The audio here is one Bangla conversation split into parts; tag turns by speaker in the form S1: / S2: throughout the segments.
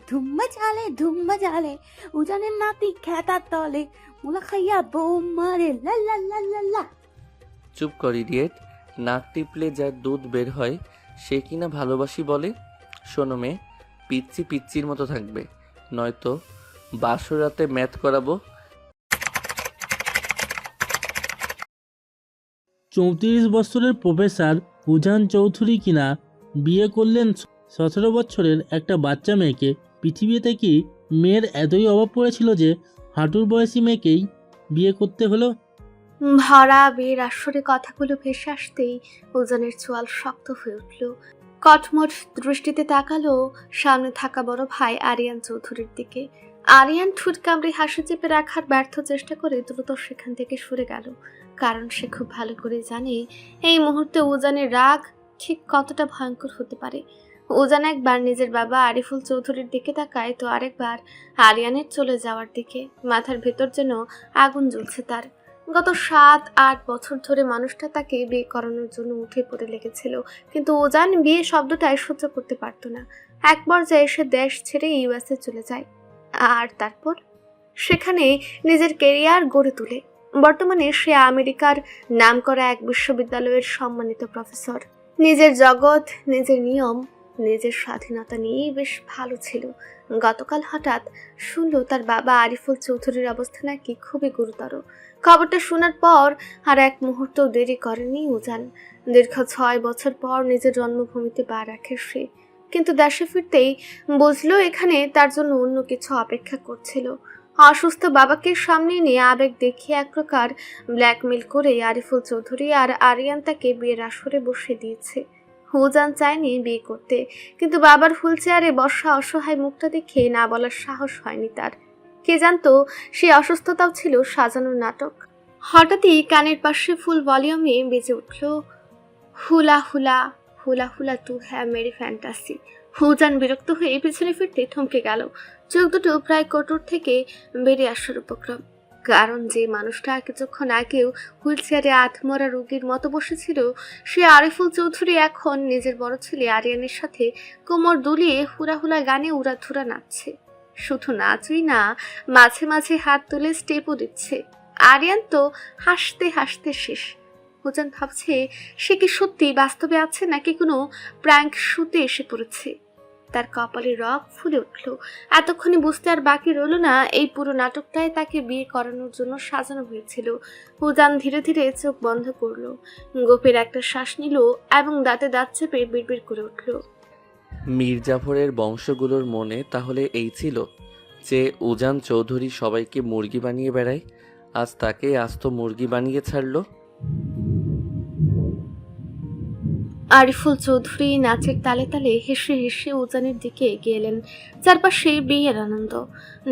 S1: ধুম্মা জালে উজানের নাতি খেতার তলে মুলা খাইয়া বউ মারে লা লা লা লা লা।
S2: চুপ কর ইডিয়েট। নাক টিপলে যার দুধ বের হয় সে কিনা ভালোবাসি বলে। শোনো মেয়ে, পিচ্ছি পিচ্ছির মতো থাকবে, নয়তো বাসর রাতে ম্যাথ করাবো।
S3: ৩৪ বছরের প্রফেসর উজান চৌধুরী কিনা বিয়ে করলেন ১৭ বছরের একটা বাচ্চা মেয়েকে। পৃথিবীতে কি মেয়ের এতই অভাব পড়েছিল যে হাঁটুর বয়সী মেয়েকেই বিয়ে করতে হলো?
S4: ভরা বিয়ের আসরে কথাগুলো ভেসে আসতেই উজানের চোয়াল শক্ত হয়ে উঠল। কটমট দৃষ্টিতে তাকালো সামনে থাকা বড় ভাই আরিয়ান চৌধুরীর দিকে। আরিয়ান ঠোঁট কামড়ে হাসি চেপে রাখার ব্যর্থ চেষ্টা করে দ্রুত সেখান থেকে সরে গেল, কারণ সে খুব ভালো করে জানে এই মুহূর্তে উজানের রাগ ঠিক কতটা ভয়ঙ্কর হতে পারে। উজান একবার নিজের বাবা আরিফুল চৌধুরীর দিকে তাকায়, তো আরেকবার আরিয়ানের চলে যাওয়ার দিকে। মাথার ভেতর যেন আগুন জ্বলছে তার। গত ৭-৮ বছর ধরে মানুষটা তাকে বিয়ে করানোর জন্য উঠে পড়ে লেগেছিল, কিন্তু উজান বিয়ে শব্দটাই সহ্য করতে পারত না। এক পর্যায়ে সে দেশ ছেড়ে ইউএসএ চলে যায়, আর তারপর সেখানে নিজের কেরিয়ার গড়ে তোলে। বর্তমানে সে আমেরিকার নামকরা এক বিশ্ববিদ্যালয়ের সম্মানিত প্রফেসর। নিজের জগৎ, নিজের নিয়ম, নিজের স্বাধীনতা নিয়েই বেশ ভালো ছিল। গতকাল হঠাৎ শুনল তার বাবা আরিফুল চৌধুরীর অবস্থা নাকি খুবই গুরুতর। খবরটা শোনার পর আর এক মুহূর্ত দেরি করেনি উজান। দীর্ঘ ৬ বছর পর নিজের জন্মভূমিতে পা রাখে সে, কিন্তু দেশে ফিরতেই বুঝলো এখানে তার জন্য অন্য কিছু অপেক্ষা করছিল। অসুস্থ বাবাকে সামনে নিয়ে আবেগ দেখিয়ে এক প্রকার ব্ল্যাকমেল করে আরিফুল চৌধুরী আর আরিয়ান তাকে বিয়ের আসরে বসিয়ে দিয়েছে। উজান চায়নি বিয়ে করতে, কিন্তু বাবার হুইল চেয়ারে বসা অসহায় মুখটা দেখে না বলার সাহস হয়নি তার। কে জানতো সেই অসুস্থতাও ছিল সাজানোর নাটক। হঠাৎই কানের পাশে ফুল ভলিউমে বেজে উঠল হুলা হুলা হুলা হুলা তু হ্যাঁ মেরি ফ্যান্টাসি। উজান বিরক্ত হয়ে পিছনে ফিরতে থমকে গেল। চোখ দুটো প্রায় কোটর থেকে বেরিয়ে আসার উপক্রম, কারণ যে মানুষটা কিছুক্ষণ আগেও হুইল চেয়ারে আধমরা রোগীর মতো বসেছিল সে আরিফুল চৌধুরী এখন নিজের বড় ছেলে আরিয়ানের সাথে কোমর দুলিয়ে হুলা গানে উড়াধুরা নাচছে। শুধু নাচই না, মাঝে মাঝে হাত তুলে স্টেপও দিচ্ছে। আরিয়ান তো হাসতে হাসতে শেষ। উজান ভাবছে সে কি সত্যি বাস্তবে আছে নাকি কোনো প্র্যাঙ্ক শুতে এসে পড়েছে। তার কপালে রগ ফুলে উঠল। এতক্ষণে বুঝতে আর বাকি রইল না এই পুরো নাটকটাই তাকে বিয়ে করানোর জন্য সাজানো হয়েছিল। উজান ধীরে ধীরে চোখ বন্ধ করলো, গোপের একটা শ্বাস নিল এবং দাঁতে দাঁত চেপে বিড়বিড় করে উঠল।
S2: মীর জাফরের বংশগুলোর মনে তাহলে এই ছিল যে উজান চৌধুরী সবাইকে মুরগি বানিয়ে বেড়ায়, আজ তাকে আস্ত মুরগি বানিয়ে ছাড়লো।
S4: আরিফুল চৌধুরী নাচের তালে তালে হেসে হেসে উজানের দিকে এগিয়ে এলেন। চারপাশে বিয়ের আনন্দ,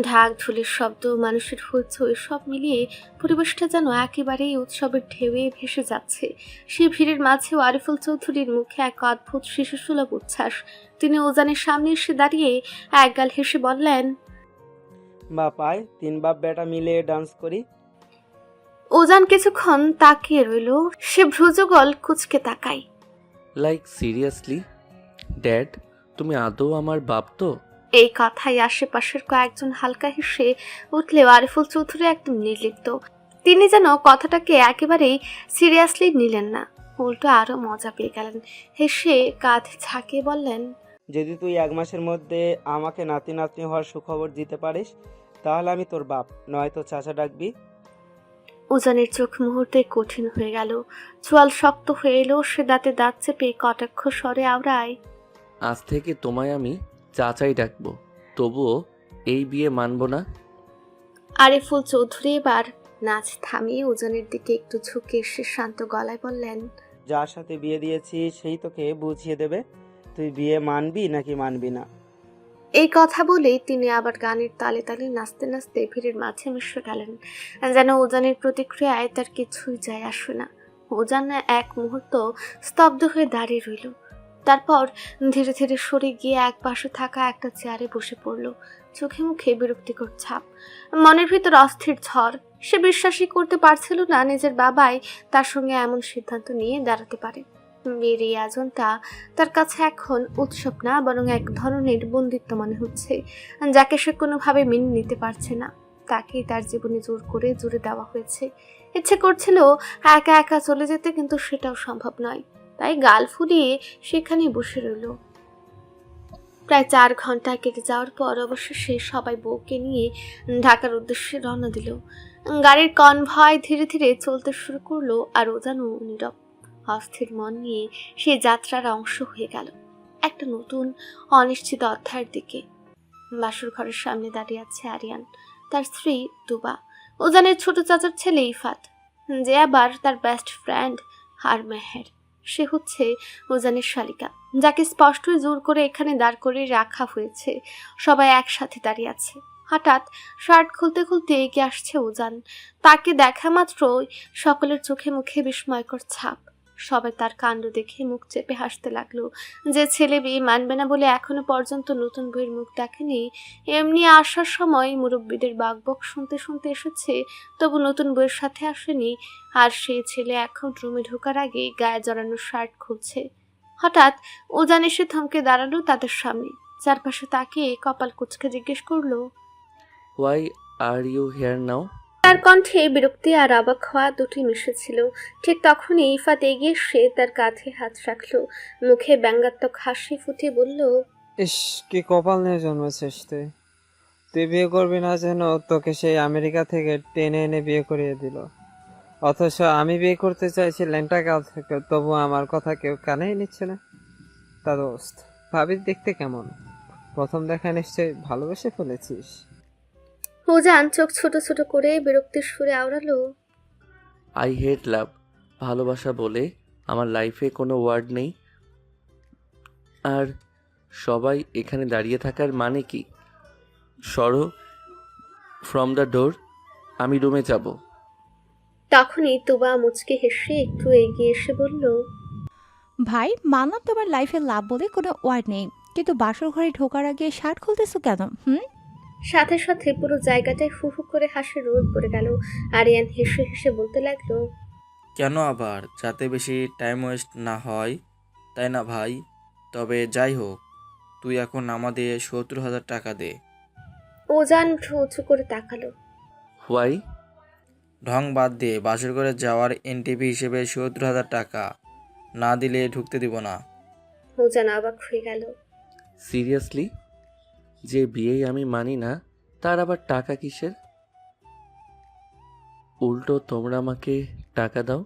S4: ঢাক ঢোলের শব্দ, মানুষের হইচই, সব মিলিয়ে পরিবেশটা যেন একেবারেই উৎসবের ঢেউয়ে ভেসে যাচ্ছে। সেই ভিড়ের মাঝেও আরিফুল চৌধুরীর মুখে এক অদ্ভুত শিশুসুলভ উচ্ছ্বাস। তিনি উজানের সামনে এসে দাঁড়িয়ে একগাল হেসে বললেন,
S5: বাপায় ৩ বাপ বেটা মিলে ডান্স করি।
S4: উজান কিছুক্ষণ তাকিয়ে রইল। সে ভ্রুযুগল কুঁচকে তাকায়।
S2: লাইক সিরিয়াসলি ড্যাড, তুমি আদৌ আমার বাপ তো?
S4: এই কথায় আশেপাশের কয়েকজন হালকা হেসে উঠলেও আরিফুল চৌধুরী একদম নির্লিপ্ত। তিনি যেন কথাটাকে একেবারেই সিরিয়াসলি নিলেন না, উল্টো আরো মজা পেয়ে গেলেন। হেসে কাঁধ ঝাঁকিয়ে বললেন,
S5: যদি তুই ১ মাসের মধ্যে আমাকে নাতি নাতনি হওয়ার সুখবর দিতে পারিস তাহলে আমি তোর বাপ, নয়তো চাচা ডাকবি।
S4: উজানের চোখ মুহূর্তে কঠিন হয়ে গেল, চোয়াল শক্ত হয়ে এলো। সে দাঁতে দাঁত চেপে কটাক্ষ স্বরে আওড়ায়,
S2: আজ থেকে তোমায় আমি চাচাই ডাকবো, তবুও এই বিয়ে মানব না।
S4: আরিফুল চৌধুরী এবার নাচ থামিয়ে উজানের দিকে একটু ঝুঁকে এসে শান্ত গলায় বললেন,
S5: যার সাথে বিয়ে দিয়েছি সেই তোকে বুঝিয়ে দেবে তুই বিয়ে মানবি নাকি মানবি না।
S4: এই কথা বলেই তিনি আবার গানের তালে তালে নাচতে নাচতে ভিড়ের মাঝে মিশে গেলেন, যেন উজানের প্রতিক্রিয়ায় তার কিছুই যায় আসে না। উজান এক মুহূর্ত স্তব্ধ হয়ে দাঁড়িয়ে রইল, তারপর ধীরে ধীরে সরে গিয়ে এক পাশে থাকা একটা চেয়ারে বসে পড়ল। চোখে মুখে বিরক্তিকর ছাপ, মনের ভিতর অস্থির ঝড়। সে বিশ্বাসই করতে পারছিল না নিজের বাবাই তার সঙ্গে এমন সিদ্ধান্ত নিয়ে দাঁড়াতে পারে। বিয়ের এই আয়োজনটা তার কাছে এখন উৎসব না, বরং এক ধরনের বন্দিত্ব মনে হচ্ছে, যাকে সে কোনোভাবে মেনে নিতে পারছে না। তাকেই তার জীবনে জোর করে জুড়ে দেওয়া হয়েছে। ইচ্ছে করছিল একা একা চলে যেতে, কিন্তু সেটাও সম্ভব নয়। তাই গাল ফুলিয়ে সেখানেই বসে রইল। প্রায় 4 ঘন্টা কেটে যাওয়ার পর অবশেষে সবাই বউকে নিয়ে ঢাকার উদ্দেশ্যে রওনা দিল। গাড়ির কনভয় ধীরে ধীরে চলতে শুরু করলো, আর ও যেন নীরব অস্থির মন নিয়ে সেই যাত্রার অংশ হয়ে গেল একটা নতুন অনিশ্চিত অধ্যায়ের দিকে। বাসর ঘরের সামনে দাঁড়িয়ে আছে আরিয়ান, তার স্ত্রী তুবা, ওজানের ছোট চাচার ছেলে ইফাত, যে আবার তার বেস্ট ফ্রেন্ড আর মেহের। সে হচ্ছে ওজানের শালিকা, যাকে স্পষ্টই জোর করে এখানে দাঁড় করে রাখা হয়েছে। সবাই একসাথে দাঁড়িয়ে আছে। হঠাৎ শার্ট খুলতে খুলতে এগিয়ে আসছে ওজান। তাকে দেখা মাত্রই সকলের চোখে মুখে বিস্ময়কর ছাপ। সবাই তার কাণ্ড দেখে মুখ চেপে হাসতে লাগলো। যে ছেলে বিয়ে মানবে না বলে এখনো পর্যন্ত নতুন বইয়ের মুখ দেখেনি, এমনি আসার সময় মুরব্বীদের বাকবক শুনতে শুনতে এসেছে, তবু নতুন বইয়ের সাথে আসেনি। আর সেই ছেলে এখন রুমে ঢোকার আগে গায়ে জড়ানো শার্ট খুলছে। হঠাৎ ওজান এসে থমকে দাঁড়ালো তাদের সামনে। চারপাশে তাকিয়ে কপাল কুঁচকে জিজ্ঞেস করলো,
S2: why are you here now?
S4: তার কণ্ঠে বিরক্তি আর অবাক হওয়া দুটি মিশেছিল। ঠিক তখনই ইফাত এগিয়ে এসে তার কাঁধে হাত রাখলো, মুখে ব্যঙ্গাত্মক হাসি ফুটিয়ে বলল,
S5: ইস, কি কপাল নিয়ে জন্মেছিস তুই। তুই বিয়ে করবি না যেন তোকে সেই আমেরিকা থেকে টেনে এনে বিয়ে করিয়ে দিল। অথচ আমি বিয়ে করতে চাইছি ল্যাংটাকাল থেকে, তবু আমার কথা কেউ কানেই নিচ্ছে না। তা দোস্ত, ভাবির দেখতে কেমন? প্রথম দেখা নিশ্চয়ই ভালোবেসে ফেলেছিস।
S4: ওজান চোখ ছোট ছোট করে বিরক্তির সুরে আওড়ালো,
S2: আই হেট লাভ। ভালোবাসা বলে আমার লাইফে কোনো ওয়ার্ড নেই। আর সবাই এখানে দাঁড়িয়ে থাকার মানে কি? সরো ফ্রম দ্য ডোর, আমি রুমে যাব।
S4: তখনই তুবা মুচকে হেসে একটু এগিয়ে এসে বলল,
S6: ভাই মানলাম তোমার লাইফে লাভ বলে কোনো ওয়ার্ড নেই, কিন্তু বাসর ঘরে ঢোকার আগে শার্ট খুলতেছো কেন?
S4: সাথে সাথে পুরো জায়গাটায় হু হু করে হাসির রোদ পড়ে গেল। আরিয়ান হেসে হেসে বলতে লাগলো,
S7: কেন আবার? যাতে বেশি টাইম ওয়েস্ট না হয়, তাই না ভাই? তবে যাই হোক, তুই এখন আমাদের 70,000 টাকা দে।
S4: ওজান ভ্রু উঁচু করে তাকালো।
S2: হোয়াই?
S7: ঢং বাদ দে, বাসর করে যাওয়ার এনটিভি হিসেবে 70,000 টাকা না দিলে ঢুকতে দিব না।
S4: ওজান অবাক হয়ে গেল।
S2: সিরিয়াসলি? যে বিয়েই আমি মানি না, তার আবার টাকা কিসের? উল্টো তোমরা আমাকে টাকা দাও।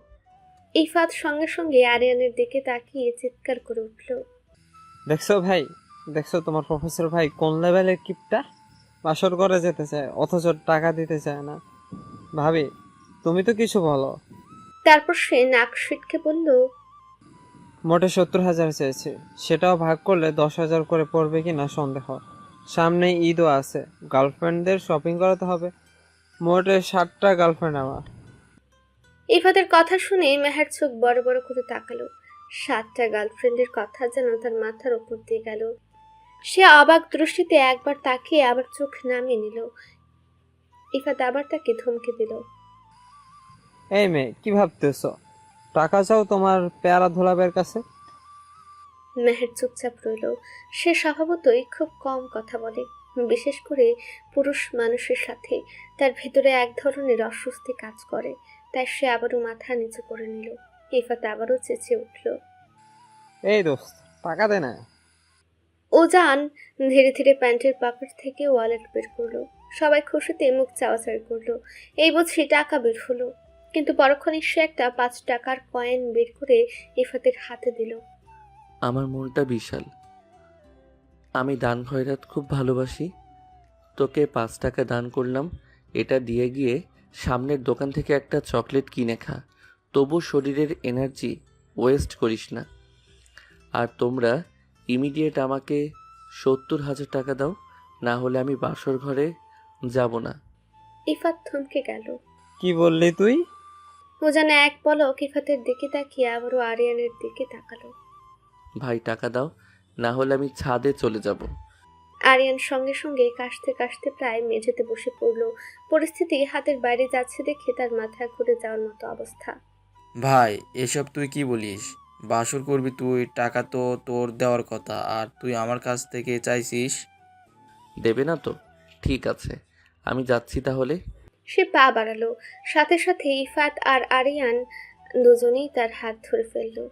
S4: ইফাত সঙ্গে সঙ্গে আরিয়ানের দিকে তাকিয়ে চিৎকার করে উঠল,
S5: দেখছো ভাই, দেখছো তোমার প্রফেসর ভাই কোন লেভেলের কিপটা? বাসর করে যেতে চায় অথচ টাকা দিতে চায় না। ভাবি, তুমি তো কিছু বলো।
S4: তারপর সে নাক সিটকে বলল,
S5: মোটে 70,000 চেয়েছে, সেটাও ভাগ করলে 10,000 করে পড়বে কিনা সন্দেহ। সামনে ঈদও আছে, গার্লফ্রেন্ডদের শপিং করাতে হবে। মোটে 7টা গার্লফ্রেন্ড আমার।
S4: ইফাতের কথা শুনে মেহের চোখ বড় বড় করে তাকালো। 7টা গার্লফ্রেন্ডের কথা যেন তার মাথার ওপর দিয়ে গেল। সে অবাক দৃষ্টিতে একবার তাকিয়ে আবার চোখ নামিয়ে নিল। ইফাত আবার তাকে ধমকে দিল,
S5: এই মেয়ে, কি ভাবতেছ? টাকা চাও তোমার পেয়ারা ধুলাবের কাছে?
S4: মেহের চুপচাপ রইল। সে স্বভাবতই খুব কম কথা বলে, বিশেষ করে পুরুষ মানুষের সাথে। তার ভেতরে এক ধরনের অস্বস্তি কাজ করে, তাই সে আবারও মাথা নিচু করে নিল। ইফাত আবারও চেঁচিয়ে উঠল,
S5: এই দোস্ত, টাকা দে না।
S4: ওজান ধীরে ধীরে প্যান্টের পকেট থেকে ওয়ালেট বের করলো। সবাই খুশিতে মুখ চাওয়াচাড়ি করলো। এই বুঝি টাকা বের হলো। কিন্তু পরক্ষণে সে একটা 5 টাকার কয়েন বের করে ইফাতের হাতে দিল।
S2: আমার মনটা বিশাল। আমি দান খয়রাত খুব ভালোবাসি। তোকে 5 টাকা দান করলাম। এটা দিয়ে গিয়ে সামনের দোকান থেকে একটা চকলেট কিনে খা। তবু শরীরের এনার্জি ওয়েস্ট করিস না। আর তোমরা ইমিডিয়েট আমাকে 70,000 টাকা দাও, না হলে আমি বাসর ঘরে যাব না।
S4: ইফাত থমকে গেল।
S5: কি বললি তুই?
S4: ওজান এক পলক ইফাতের দিকে তাকিয়ে আবারও আরিয়ানের দিকে তাকালো।
S2: ভাই টাকা দাও, না হলে আমি ছাদে চলে যাব।
S4: আরিয়ান সঙ্গে সঙ্গে কাশতে কাশতে প্রায় মেঝেতে বসে পড়ল। পরিস্থিতি হাতের বাইরে যাচ্ছে দেখে তার মাথা ঘুরে যাওয়ার মতো অবস্থা।
S7: ভাই, এসব তুই কি বলিস? বাসর করবি তুই, টাকা তো তোর দেওয়ার কথা, আর তুই আমার কাছ থেকে চাইছিস।
S2: দেবে না তো? ঠিক আছে, আমি যাচ্ছি তাহলে।
S4: সে পা বাড়ালো, সাথে সাথে ইফাত আর আরিয়ান দুজনেই তার হাত ধরে ফেললো।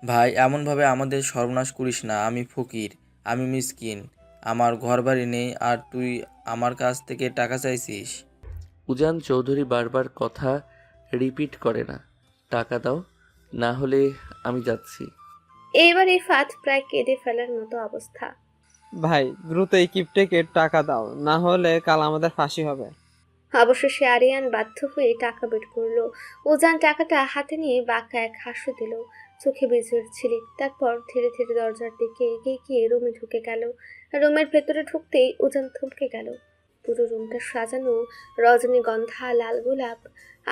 S7: ভাই, এমনভাবে আমাদের সর্বনাশ করিস না। আমি ফকির, আমি মিসকিন, আমার ঘরবাড়ি নেই, আর তুই আমার কাছ থেকে টাকা চাইছিস।
S2: উজান চৌধুরী বারবার কথা রিপিট করে না। টাকা দাও, না হলে আমি যাচ্ছি।
S4: এইবার ইফাত প্রায় কেঁদে ফেলার মতো অবস্থা।
S5: ভাই দ্রুত এই কিপটেকে টাকা দাও, না হলে কাল আমাদের ফাঁসি হবে।
S4: অবশেষে আরিয়ান বাধ্য হয়ে টাকা বের করলো। উজান টাকাটা হাতে নিয়ে বাঁকা এক হাসি দিল, চোখে বিজয়ের ঝিলিক। তারপর ধীরে ধীরে দরজার দিকে এগিয়ে গিয়ে রুমে ঢুকে গেল। রুমের ভেতরে ঢুকতেই উজান থমকে গেল। পুরো রুমটা সাজানো রজনীগন্ধা, লাল গোলাপ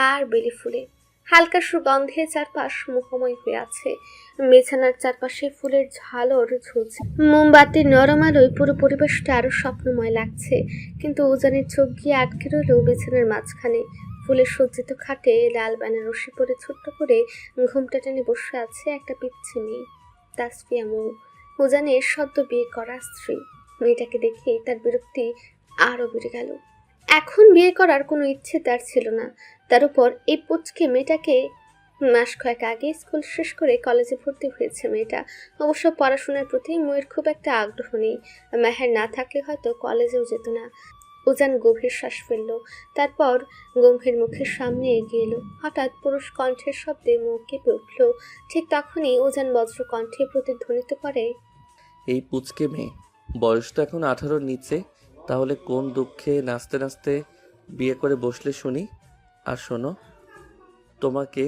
S4: আর বেলি ফুলে। হালকা সুগন্ধে চারপাশ মোহময় হয়ে আছে। বিছানার চারপাশে ফুলের ঝালর ঝুলছে, মোমবাতির নরম আলোয় পুরো পরিবেশটা আরো স্বপ্নময় লাগছে। কিন্তু উজানের চোখ গিয়ে আটকে রইল বিছানার মাঝখানে। ফুলের সজ্জিত খাটে লাল বেনারসি পরে ছোট্ট করে ঘুমটা টেনে বসে আছে একটা পিচ্ছি মেয়ে, তাসফিয়া মৌ, উজানের সদ্য বিয়ে করা স্ত্রী। মেয়েটাকে দেখে তার বিরক্তি আরো বেড়ে গেল। এখন বিয়ে করার কোনো ইচ্ছে তার ছিল না। তার উপর এই পুচকে মেয়েটাকে, মাস কয়েক আগে স্কুল শেষ করে কলেজে ভর্তি হয়েছে মেয়েটা। অবশ্য পড়াশোনার প্রতি মেয়ের খুব একটা আগ্রহ নেই। মেহের না থাকলে হয়তো কলেজেও যেত না। উজান গভীর শ্বাস ফেলল, তারপর গম্ভীর মুখের সামনে এগিয়ে এলো। হঠাৎ পুরুষ কণ্ঠের শব্দে মুখ কেঁপে উঠল। ঠিক তখনই উজান বজ্র কণ্ঠে প্রতিধ্বনিত করে,
S2: এই পুচকে মেয়ে, বয়স তো এখন 18-র নিচে, তাহলে কোন দুঃখে নাচতে নাচতে বিয়ে করে বসলে শুনি। আর শোনো, তোমাকে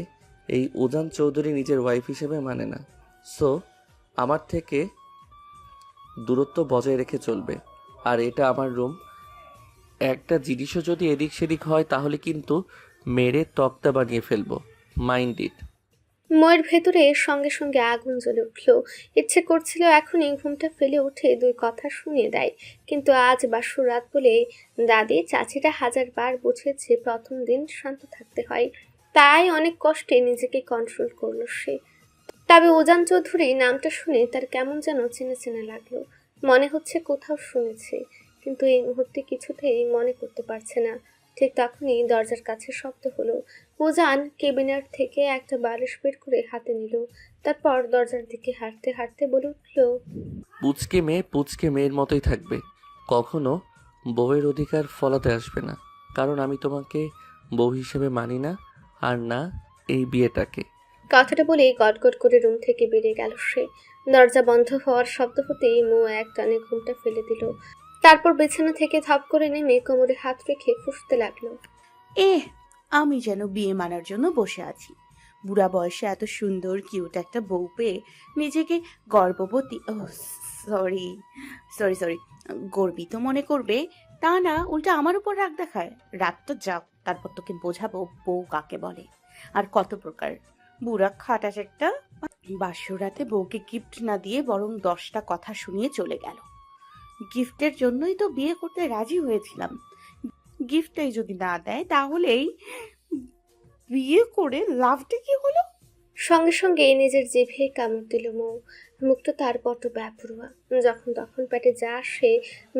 S2: এই উজান চৌধুরী নিজের ওয়াইফ হিসেবে মানে না। সো আমার থেকে দূরত্ব বজায় রেখে চলবে। আর এটা আমার রুম, একটা জিনিসও যদি এদিক সেদিক হয় তাহলে কিন্তু মেরে তক্তা বানিয়ে ফেলবো। Mind it.
S4: ময়ের ভেতরে সঙ্গে সঙ্গে আগুন জ্বলে উঠল। ইচ্ছে করছিল এখনই ঘুমটা ফেলে উঠে দুই কথা শুনিয়ে দেয়। কিন্তু আজ বাসর রাত বলে দাদি চাচিরা 1000 বার বুঝেছে প্রথম দিন শান্ত থাকতে হয়। তাই অনেক কষ্টে নিজেকে কন্ট্রোল করলো সে। তবে উজান চৌধুরী নামটা শুনে তার কেমন যেন চেনা চেনা লাগলো। মনে হচ্ছে কোথাও শুনেছে, কিন্তু এই মুহূর্তে কিছুতেই মনে করতে পারছে না। ঠিক তখনই দরজার কাছে শব্দ হলো। উজান কেবিনেট থেকে একটা বালিশ বের করে হাতে নিল। তারপর দরজার দিকে হাঁটতে হাঁটতে বলে উঠল,
S2: পুচকে মেয়ের মতোই থাকবে। কখনো বউয়ের অধিকার ফলাতে আসবে না, কারণ আমি তোমাকে বউ হিসেবে মানি না, আর না এই বিয়েটাকে।
S4: কথাটা বলে গটগট করে রুম থেকে বেরিয়ে গেল সে। দরজা বন্ধ হওয়ার শব্দ হতেই মো এক টানে ঘুমটা ফেলে দিল। তারপর বিছানা থেকে ধপ করে নেমে কোমরে হাত রেখে ফুঁসতে লাগলো,
S1: আমি যেন বিয়ে মানার জন্য বসে আছি। বুড়া বয়সে এত সুন্দর কিউট একটা বউ পেয়ে নিজেকে গর্ভবতী, সরি সরি সরি গর্বিত মনে করবে, তা না উল্টা আমার উপর রাগ দেখায়। রাগ তো যাও, তারপর তোকে বোঝাবো বউ কাকে বলে আর কত প্রকার। বুড়া খাটাস একটা। বাসর রাতে বউকে গিফট না দিয়ে বরং 10টা কথা শুনিয়ে চলে গেল। গিফটের জন্যই তো বিয়ে করতে রাজি হয়েছিলাম। গিফটটাই যদি না দেয় তাহলেই বিয়ে করে লাভটা কি হলো?
S4: সঙ্গে সঙ্গে নিজের জিভে কামড় দিল মৌ। মুখটা তার বড্ড ব্যাপরুয়া, যখন তখন পেটে যা আসে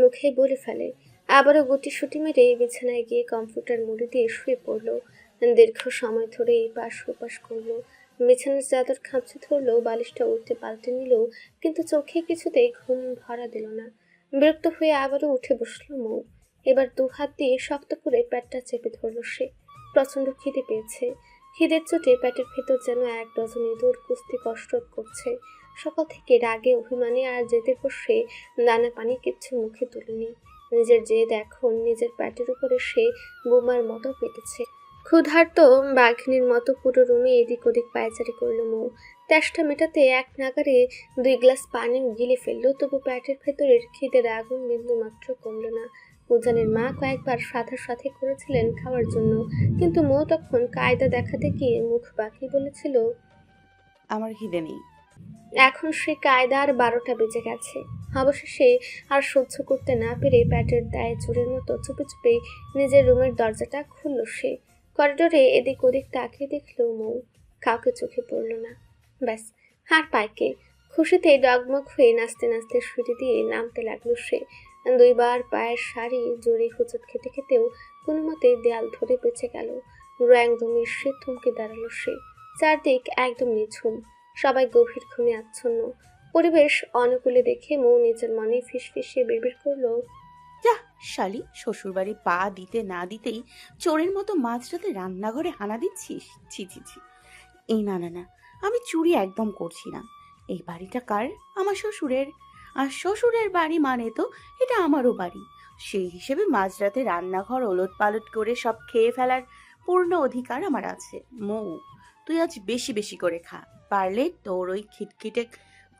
S4: মুখে বলে ফেলে। আবারও গুটিসুটি মেরে বিছানায় গিয়ে কম্পিউটার মুড়ি দিয়ে শুয়ে পড়লো। দীর্ঘ সময় ধরে এই পাশ ওপাশ করলো। বিছানার চাদর খামচে ধরলো, বালিশটা উল্টে পাল্টে নিল, কিন্তু চোখে কিছুতেই ঘুম ধরা দিল না। বিরক্ত হয়ে আবারও উঠে বসলো মৌ। এবার 2 হাত দিয়ে শক্ত করে পেটটা চেপে ধরলো সে। প্রচন্ড খিদে পেয়েছে। খিদের চোটে পেটের ভেতর যেন 1 ডজন ইঁদুর কুস্তি কসরত করছে। সকাল থেকে রাগে অভিমানে আর জেদের বসে দানা পানি কিচ্ছু মুখে তুলেনি। নিজের জেদ এখন নিজের পেটের উপরে সে বোমার মতো পেটেছে। ক্ষুধার্ত বাঘিনীর মতো পুরো রুমে এদিক ওদিক পায়চারি করলো মৌ। তেষ্টা মেটাতে এক নাগারে 2 গ্লাস পানি গিলে ফেললো, তবু পেটের ভেতরের খিদের আগুন বিন্দু মাত্র কমলো না। উজানের মা কয়েকবার সাথে করেছিলেন খাওয়ার জন্য, কিন্তু মৌ তখন কায়দা দেখাতে গিয়ে মুখ বাঁকিয়ে বলেছিল,
S1: আমার খিদে নেই।
S4: এখন সে কায়দার 12টা বেজে গেছে। অবশেষে আর সহ্য করতে না পেরে পেটের দায়ে চোরের মতো চুপে চুপে নিজের রুমের দরজাটা খুলল সে। করিডোরে এদিক ওদিক তাকিয়ে দেখলো মৌ, কাউকে চোখে পড়ল না। ব্যাস, আর পায়কে খুশিতে ডগমগ হয়ে নাচতে নাচতে সিঁড়ি দিয়ে নামতে লাগলো সে। দুইবার পায়ের শাড়ি জড়িয়ে হোঁচট খেতে খেতেও কোনো মতে দেয়াল ধরে বেঁচে গেল। একদমই সে থমকে দাঁড়ালো সে। চারদিক একদম নিঝুম, সবাই গভীর ঘুমে আচ্ছন্ন। পরিবেশ অনুকূলে দেখে মৌ নিজের মনে ফিসফিসিয়ে বিড়বিড় করলো,
S1: যা শালি, শ্বশুরবাড়ি পা দিতে না দিতেই চোরের মতো মাঝরাতে রান্নাঘরে হানা দিচ্ছিস। ছি ছি ছি। এই না না না, আমি চুরি একদম করছি না। এই বাড়িটা কার? আমার শ্বশুরের। আর শ্বশুরের বাড়ি মানে তো এটা আমারও বাড়ি। সেই হিসেবে মাঝরাতে রান্নাঘর ওলট পালট করে সব খেয়ে ফেলার পূর্ণ অধিকার আমার আছে। মৌ, তুই আজ বেশি বেশি করে খা। পারলে তোর ওই খিটখিটে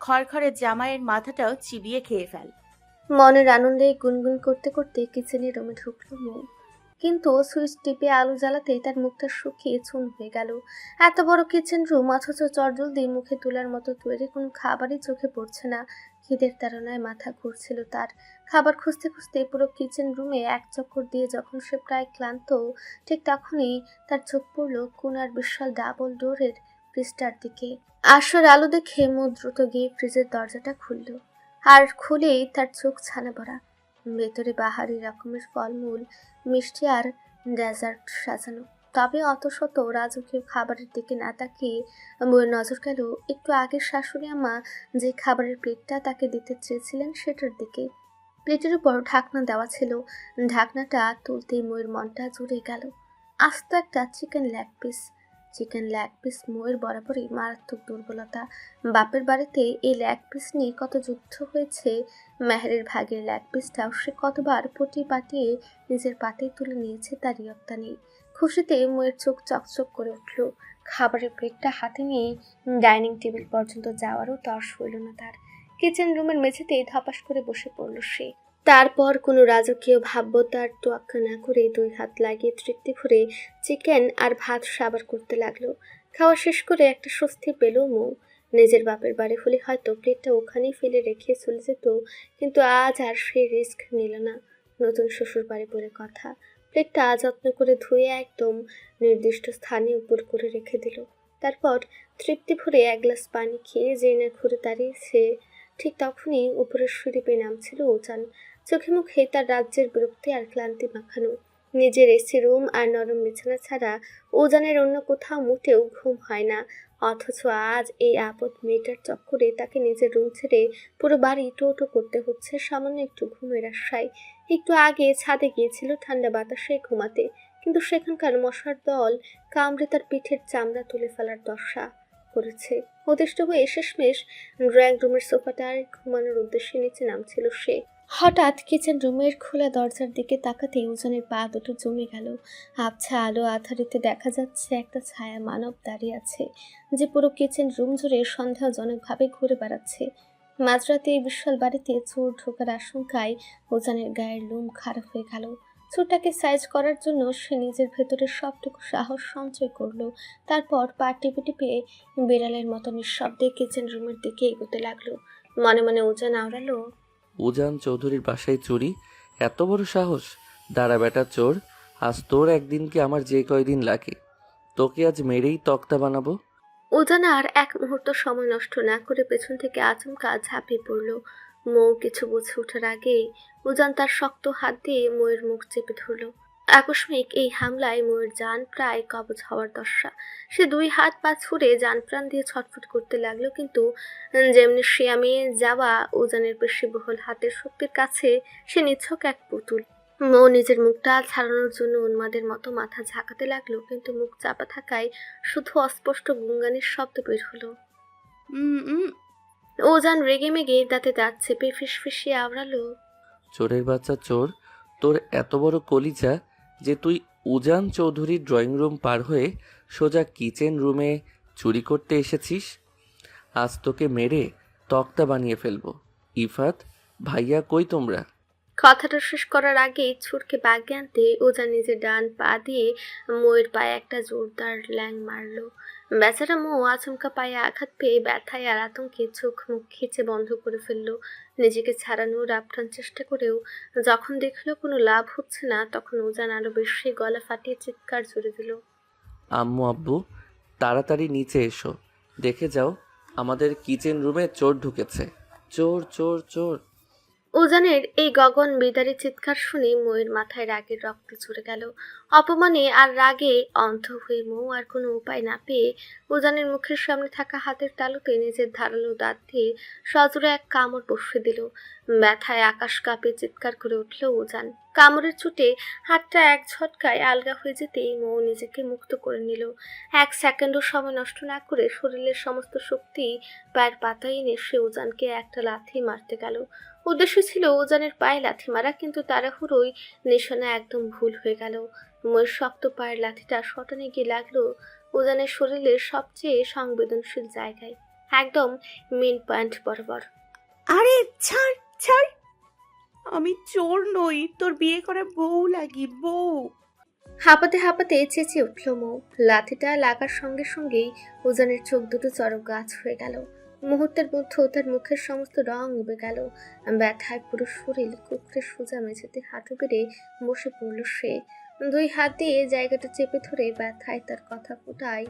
S1: খড়খড়ে জামাইয়ের মাথাটাও চিবিয়ে খেয়ে ফেল।
S4: মনের আনন্দে গুনগুন করতে করতে কিচেনের রুমে ঢুকলো মৌ। কিন্তু সুইচ টিপে আলো জ্বালাতেই তার মুখটা শুকিয়ে চুন হয়ে গেল। এত বড় কিচেন রুম, অথচ চটজলদি মুখে তোলার মতো তৈরি কোনো খাবারই চোখে পড়ছে না। খিদের তাড়নায় মাথা ঘুরছিল তার। খাবার খুঁজতে খুঁজতে পুরো কিচেন রুমে এক চক্কর দিয়ে যখন সে প্রায় ক্লান্ত, ঠিক তখনই তার চোখ পড়ল কোনার বিশাল ডাবল ডোরের ফ্রিজটার দিকে। আশার আলো দেখে মৌ দ্রুত গিয়ে ফ্রিজের দরজাটা খুলল। আর খুলেই তার চোখ ছানা ভরা। ভেতরে বাহারি রকমের ফলমূল, মিষ্টি আর ডেজার্ট সাজানো। তবে অত শত রাজকীয় খাবারের দিকে না তাকিয়ে বউয়ের নজর গেল একটু আগের শাশুড়ি আম্মা যে খাবারের প্লেটটা তাকে দিতে চেয়েছিলেন সেটার দিকে। প্লেটের উপর ঢাকনা দেওয়া ছিল। ঢাকনাটা তুলতেই ময়ের মনটা জুড়ে গেল। আস্ত একটা chicken leg piece. Chicken leg piece ময়ের বরাবরই মারাত্মক দুর্বলতা। বাপের বাড়িতে এই লেগ পিস নিয়ে কত যুদ্ধ হয়েছে। মেহেরের ভাগের লেগ পিসটাও সে কতবার পটি পাটিয়ে নিজের পাতে তুলে নিয়েছে, তার ইয়ত্তা নেই। খুশিতে ময়ের চোখ চকচক করে উঠল। খাবারের প্লেটটা হাতে নিয়ে ডাইনিং টেবিল পর্যন্ত যাওয়ারও তর্স হইল না তার। কিচেন রুমের মেঝেতে ধপাস করে বসে পড়ল সে। তারপর কোনো রাজকীয় ভাব্যতার তোয়াক্কা না করে দুই হাত লাগিয়ে তৃপ্তি ভরে চিকেন আর ভাত সাবার করতে লাগলো। খাওয়া শেষ করে একটা স্বস্তি পেল মৌ। নিজের বাপের বাড়ি হলে হয়তো প্লেটটা ওখানেই ফেলে রেখে চলে যেত, কিন্তু আজ আর সে রিস্ক নিল না। নতুন শ্বশুর বাড়ি বলে কথা। প্লেটটা যত্ন করে ধুয়ে একদম নির্দিষ্ট স্থানে উপর করে রেখে দিল। তারপর তৃপ্তি ভরে এক গ্লাস পানি খেয়ে যে না ঘুরে দাঁড়িয়েছে, ঠিক তখনই উপরের সিঁড়ি বেয়ে নামছিল উজান। চোখে মুখে তার রাজ্যের বিরক্তি আর ক্লান্তি মাখানো। নিজের এসি রুম আর নরম বিছানা ছাড়া উজানের অন্য কোথাও মোটেও ঘুম হয় না। অথচ আজ এই আপদ মেয়েটার চক্করে তাকে নিজের রুম ছেড়ে পুরো বাড়ি টোটো করতে হচ্ছে সামান্য একটু ঘুমের আশায়। একটু আগে ছাদে গিয়েছিল ঠান্ডা বাতাসে ঘুমাতে, কিন্তু সেখানকার মশার দল কামড়ে তার পিঠের চামড়া তুলে ফেলার দশা করেছে। অতিষ্ঠ হয়ে শেষমেশ ড্রয়িং রুমের সোফাটার ঘুমানোর উদ্দেশ্যে নিচে নামছিল সে। হঠাৎ কিচেন রুমের খোলা দরজার দিকে তাকাতেই উজানের পা দুটো জমে গেল। আবছা আলো আধারিতে দেখা যাচ্ছে একটা ছায়া মানব দাঁড়িয়ে আছে, যে পুরো কিচেন রুম জুড়ে সন্দেহজনকভাবে ঘুরে বেড়াচ্ছে। মাঝরাতে এই বিশাল বাড়িতে চোর ঢোকার আশঙ্কায় উজানের গায়ের লোম খারাপ হয়ে গেল। চোরটাকে সাইজ করার জন্য সে নিজের ভেতরের সবটুকু সাহস সঞ্চয় করলো। তারপর পা টিপে টিপে বিড়ালের মতো নিঃশব্দে কিচেন রুমের দিকে এগোতে লাগলো। মনে মনে উজান আওড়ালো,
S2: উজান চৌধুরীর বাসায় চুরি? এত বড় সাহস! দাঁড়া বেটা চোর, আজ তোর একদিন কি আমার যে কয়দিন লাগে, তোকে আজ মেরেই তক্তা বানাবো।
S4: উজান আর এক মুহূর্ত সময় নষ্ট না করে পেছন থেকে আচমকা ঝাঁপিয়ে পড়ল। মৌ কিছু বুঝে ওঠার আগেই উজান তার শক্ত হাত দিয়ে ময়ের মুখ চেপে ধরল। আকস্মিক এই হামলায় ময়ের জান প্রায় কবজ হওয়ার দশা। সে দুই হাত পা ছুড়ে জান প্রাণ দিয়ে ছটফট করতে লাগলো, কিন্তু যেমনি শিয়ামে যাওয়া উজানের পেশিবহুল হাতের শক্তির কাছে সে নিছক এক পুতুল। মৌ নিজের মুখটা ছাড়ানোর জন্য উন্মাদের মতো মাথা ঝাঁকাতে লাগলো, কিন্তু মুখ চাপা থাকায় শুধু অস্পষ্ট গুঙ্গানির শব্দ বের হলো। উজান রেগে মেগে দাঁতে দাঁত চেপে ফিসফিসিয়ে আওড়ালো,
S2: চোরের বাচ্চা চোর, তোর এত বড় কলিজা যে তুই উজান চৌধুরীর ড্রয়িং রুম পার হয়ে সোজা কিচেন রুমে চুরি করতে এসেছিস। আজ তোকে মেরে তক্তা বানিয়ে ফেলবো। ইফাত, ভাইয়া কই তোমরা?
S4: কথাটা শেষ করার আগেই ছুটকে বাগে আনতে উজান নিজের ডান পা দিয়ে মৌয়ের পায়ে একটা জোরদার ল্যাং মারলো। বেচারা মৌ আচমকা পায়ে আঘাত পেয়ে ব্যথায় আর আতঙ্কে চোখ মুখ খিচে বন্ধ করে ফেললো। নিজেকে ছাড়ানোর আপ্রাণ চেষ্টা করেও যখন দেখলো কোনো লাভ হচ্ছে না, তখন উজান আরো বেশি গলা ফাটিয়ে চিৎকার জুড়ে দিল,
S2: আম্মু আব্বু, তাড়াতাড়ি নিচে এসো, দেখে যাও আমাদের কিচেন রুমে চোর ঢুকেছে। চোর চোর চোর।
S4: উজানের এই গগন বিদারী চিৎকার শুনে মৌয়ের মাথায় রাগের রক্ত ঝরে গেল। অপমানে আর রাগে অন্ধ হয়ে মৌ আর কোনো উপায় না পেয়ে উজানের মুখের সামনে থাকা হাতের তালুতে নিজের ধারালো দাঁত দিয়ে সজোরে এক কামড় বসিয়ে দিল। ব্যথায় আকাশ কাঁপে চিৎকার করে উঠল উজান। কামড়ের চোটে হাতটা এক ঝটকায় আলগা হয়ে যেতেই মৌ নিজেকে মুক্ত করে নিল। এক সেকেন্ডও সময় নষ্ট না করে শরীরের সমস্ত শক্তি পায়ের পাতায় এনে সে উজানকে একটা লাথি মারতে গেল। উদ্দেশ্য ছিল উজানের পায়ে লাথি মারা, কিন্তু তাড়াহুড়োই নিশানা একদম ভুল হয়ে গেল। ময়ের শক্ত পায়ের লাথিটা শটানে গিয়ে লাগলো উজানের শরীরের সবচেয়ে সংবেদনশীল জায়গায়, একদম মেন পয়েন্ট বরাবর।
S1: আরে ছাড় ছাড়, আমি চোর নই, তোর বিয়ে করা বউ লাগি, বউ।
S4: হাঁপাতে হাঁপাতে চেঁচিয়ে উঠল মৌ। লাথিটা লাগার সঙ্গে সঙ্গেই উজানের চোখ দুটো চড়ক গাছ হয়ে গেল। মুহূর্তের মধ্যে তার মুখের সমস্ত রং উবে গেল। ব্যথায় পুরো শরীর কুকড়ে সোজা মেঝেতে হাঁটু বেড়ে বসে পড়ল সে। দুই হাত দিয়ে জায়গাটা চেপে ধরে ব্যথায় তার কথা ফোটায়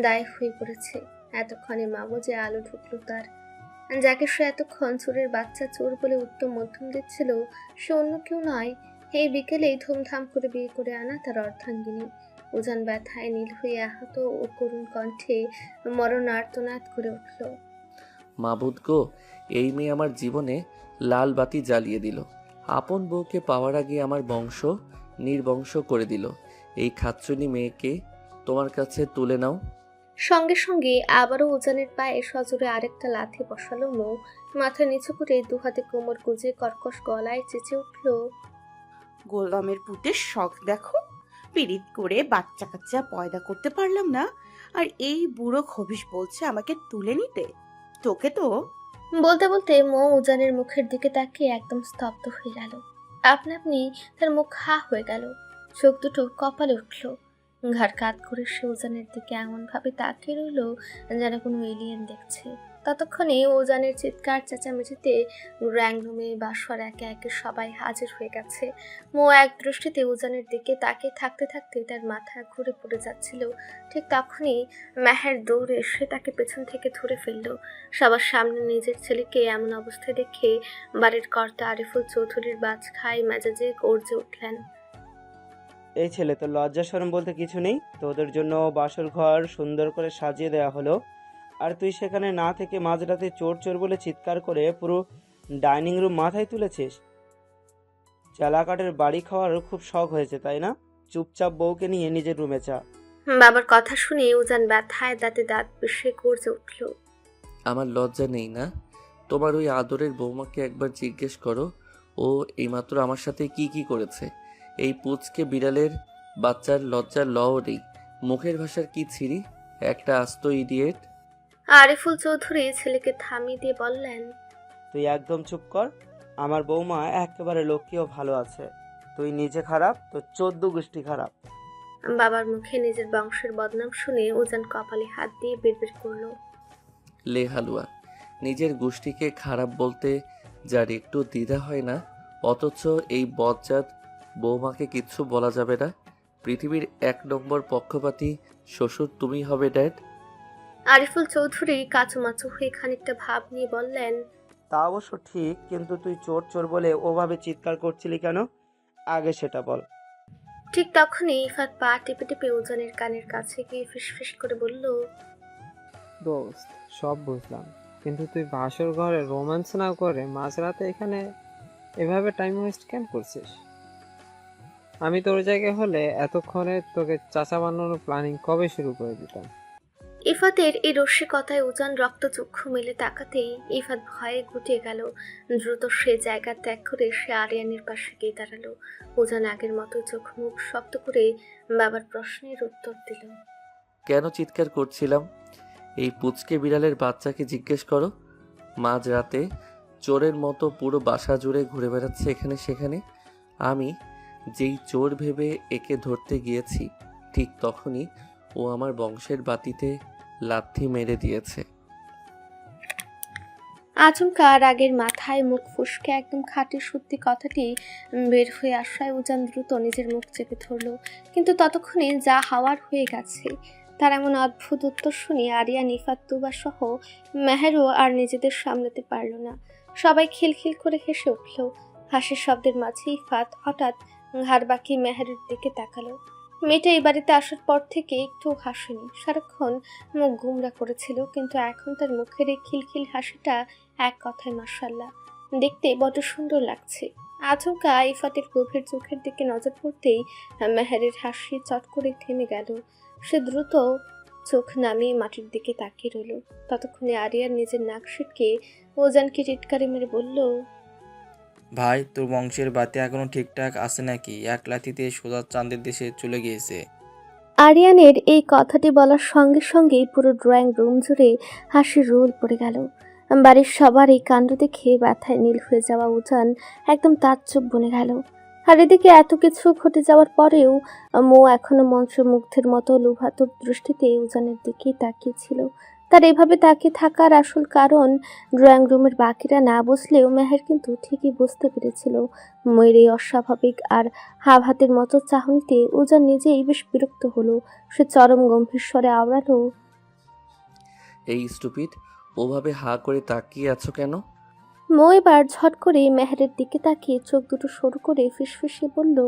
S4: দায় হয়ে পড়েছে। এতক্ষণে মাগজে আলো ঢুকলো তার। যাকে সে এতক্ষণ চোরের বাচ্চা চোর বলে উত্তম মধ্যম দিচ্ছিল, সে অন্য কেউ নয়, এই বিকেলেই ধুমধাম করে বিয়ে করে আনা তার অর্ধাঙ্গিনী। উজান ব্যথায় নীল হয়ে আহত ও করুণ কণ্ঠে মরণ আর্তনাদ করে উঠল।
S2: মাবুদ গো, এই মেয়ে আমার জীবনে লাল বাতি জ্বালিয়ে দিল। আপন বউকে পাওয়ার আগে আমার বংশ নির্বংশ করে দিল। এই খাচ্ছনি মেয়েকে তোমার কাছে তুলে নাও।
S4: সঙ্গে সঙ্গে আবারও উজানের পায়ে সজোরে আরেকটা লাথি বসালো মৌ। মাথা নিচু করে দুহাতে কোমর গুজে কর্কশ গলায় চেঁচে উঠল,
S1: গোলামের পুতের শখ দেখো, পিরিত করে বাচ্চা কাচ্চা পয়দা করতে পারলাম না, আর এই বুড়ো খবিশ বলছে আমাকে তুলে নিতে। তোকে তো।
S4: বলতে বলতে মৌ উজানের মুখের দিকে তাকিয়ে একদম স্তব্ধ হয়ে গেল। আপনা আপনি তার মুখ হা হয়ে গেল, চোখ দুটো কপালে উঠল। ঘাড় কাত করে সে উজানের দিকে এমন ভাবে তাকিয়ে রইল যেন কোনো এলিয়েন দেখছে। ততক্ষণে উজানের চিৎকার চেঁচামেচিতে রুমে বাসর একে একে সবাই হাজির হয়ে গেছে। মৌ এক দৃষ্টিতে উজানের দিকে তাকিয়ে থাকতে থাকতে তার মাথা ঘুরে পড়ে যাচ্ছিল। ঠিক তখনই মেহের দৌড়ে এসে তাকে পেছন থেকে ধরে ফেলল। সবার সামনে নিজের ছেলেকে এমন অবস্থায় দেখে বাড়ির কর্তা আরিফুল চৌধুরীর বাজ খায় মেজাজে গর্জে উঠলেন।
S8: এই ছেলে, তো লজ্জা শরম বলতে কিছু নেই? তোদের জন্য বাসর ঘর সুন্দর করে সাজিয়ে দেওয়া হলো, আর তুই সেখানে না থেকে মাঝরাতে চোর চোর বলে চিৎকার করে পুরো ডাইনিং রুম মাথায় তুলেছিস। চালাকাটের বাড়ি খাওয়ার খুব শখ হয়েছে তাই না? চুপচাপ বউকে নিয়ে নিজের রুমে যা।
S4: বাবার কথা শুনে উজান ব্যথায় দাঁতে দাঁত পিষে গর্জে উঠল।
S2: আমার লজ্জা নেই না? তোমার ওই আদরের বৌমাকে একবার জিজ্ঞেস করো, ও এইমাত্র আমার সাথে কি কি করেছে। এই পুচকে বিড়ালের বাচ্চার লজ্জার লও নেই, মুখের ভাষার কি ছিরি, একটা আস্ত ইডিয়েট।
S4: আরিফুল চৌধুরী ছেলেকে থামিয়ে দিয়ে বললেন,
S8: তুই একদম চুপ কর। আমার বৌমা একেবারে লক্ষ্মী ও ভালো আছে। তুই নিজে খারাপ, তো 14 গোষ্ঠী খারাপ।
S4: বাবার মুখে নিজের বংশের বদনাম শুনে উজান কপালে হাত দিয়ে বিড়বিড় করল,
S2: লে হালুয়া, নিজের গোষ্ঠীকে খারাপ বলতে যার একটু দ্বিধা হয় না, অথচ এই বজ্জাত বৌমাকে কিচ্ছু বলা যাবে না। পৃথিবীর 1 নম্বর পক্ষপাতী শ্বশুর তুমি হবে ড্যাড।
S4: আরিফুল চৌধুরী কাচুমাচু হয়ে খানিকটা ভাব নিয়ে বললেন,
S8: তা অবশ্য ঠিক, কিন্তু তুই চোর চোর বলে ওভাবে চিৎকার করছিলি কেন? আগে সেটা বল।
S4: ঠিক তখনই ইফাত পা টিপে টিপে উজানের কানের কাছে গিয়ে ফিসফিস করে বলল,
S5: দোস্ত, সব বুঝলাম, কিন্তু তুই বাসর ঘরে রোম্যান্স না করে মাঝরাতে এখানে এভাবে টাইম ওয়েস্ট কেন করছিস? আমি তোর জায়গায় হলে এতক্ষণে তোকে চাচা বানানোর প্ল্যানিং কবে শুরু করে দিতাম।
S4: ইফাতের এই রসিকতায় উজান রক্তচক্ষু মেলে তাকাতেই ইফাত ভয়ে গুটিয়ে গেল। দ্রুত সে জায়গা ত্যাগ করে সে আরিয়ানের পাশে গিয়ে দাঁড়ালো। উজান আগের মতো চোখ মুখ শব্দ করে বাবার প্রশ্নের উত্তর দিল।
S2: কেন চিৎকার করছিলাম? এই পুচকে বিড়ালের বাচ্চাকে জিজ্ঞেস করো। মাঝ রাতে চোরের মতো পুরো বাসা জুড়ে ঘুরে বেড়াচ্ছে এখানে সেখানে। আমি যেই চোর ভেবে একে ধরতে গিয়েছি, ঠিক তখনই ও আমার বংশের বাতিতে লাথি মেরে দিয়েছে।
S4: আচমকা রাগের মাথায় মুখ ফুসকে একদম খাঁটি সত্যি কথাটি বের হয়ে আসায় উজান দ্রুত নিজের মুখ চেপে ধরল, কিন্তু ততক্ষণে যা হওয়ার হয়ে গেছে। তার এমন অদ্ভুত উত্তর শুনে আরিয়ান, ইফাত, তুবা সহ মেহেরও আর নিজেদের সামলাতে পারল না। সবাই খিলখিল করে হেসে উঠল। হাসির শব্দের মাঝে ইফাত হঠাৎ ঘাড় বাঁকিয়ে মেহেরের দিকে তাকালো। মেয়েটা এই বাড়িতে আসার পর থেকে একটু হাসেনি, সারাক্ষণ মুখ গুমরা করেছিল, কিন্তু এখন তার মুখের এই খিলখিল হাসিটা এক কথায় মাশাআল্লাহ, দেখতে বড় সুন্দর লাগছে। আচমকা ইফাতের গভীর চোখের দিকে নজর পড়তেই মেহেরের হাসি চট করে থেমে গেল। সে দ্রুত চোখ নামিয়ে মাটির দিকে তাকিয়ে রইল। ততক্ষণে আরিয়ার নিজের নাক সিটকে ওজানকে টিটকারি মেরে বলল,
S7: ভাই, তোর বংশের বাতি এখনো ঠিকঠাক আছে নাকি? এক লাথিতে সোজা চাঁদের দেশে চলে গিয়েছে।
S4: আরিয়ানের এই কথাটি বলার সঙ্গে সঙ্গেই পুরো ড্রয়িং রুম জুড়ে হাসির রোল পড়ে গেল। বাড়ির সবার এই কাণ্ড দেখে ব্যথায় নীল হয়ে যাওয়া উজান একদম তাজ্জব বনে গেল। আর এদিকে এত কিছু ঘটে যাওয়ার পরেও মো এখনো মন্ত্রমুগ্ধের মতো লোভাতুর দৃষ্টিতে উজানের দিকেই তাকিয়েছিল। তার এভাবে তাকিয়ে থাকার আসল কারণ ড্রয়িং রুমের বাকিরা না বুঝলেও মেহের কিন্তু ঠিকই বুঝতে পেরেছিল। মেয়ের এই অস্বাভাবিক আর হাবহাতের মতো চাহনিতে উজান নিজেই বেশ বিরক্ত হলো। সে চরম গম্ভীর স্বরে আওড়ালো,
S2: এই স্টুপিড, ওভাবে হা করে তাকিয়ে আছো কেন?
S4: মো এবার ঝট করে মেহেরের দিকে তাকিয়ে চোখ দুটো সরু করে ফিসফিসিয়ে বলল,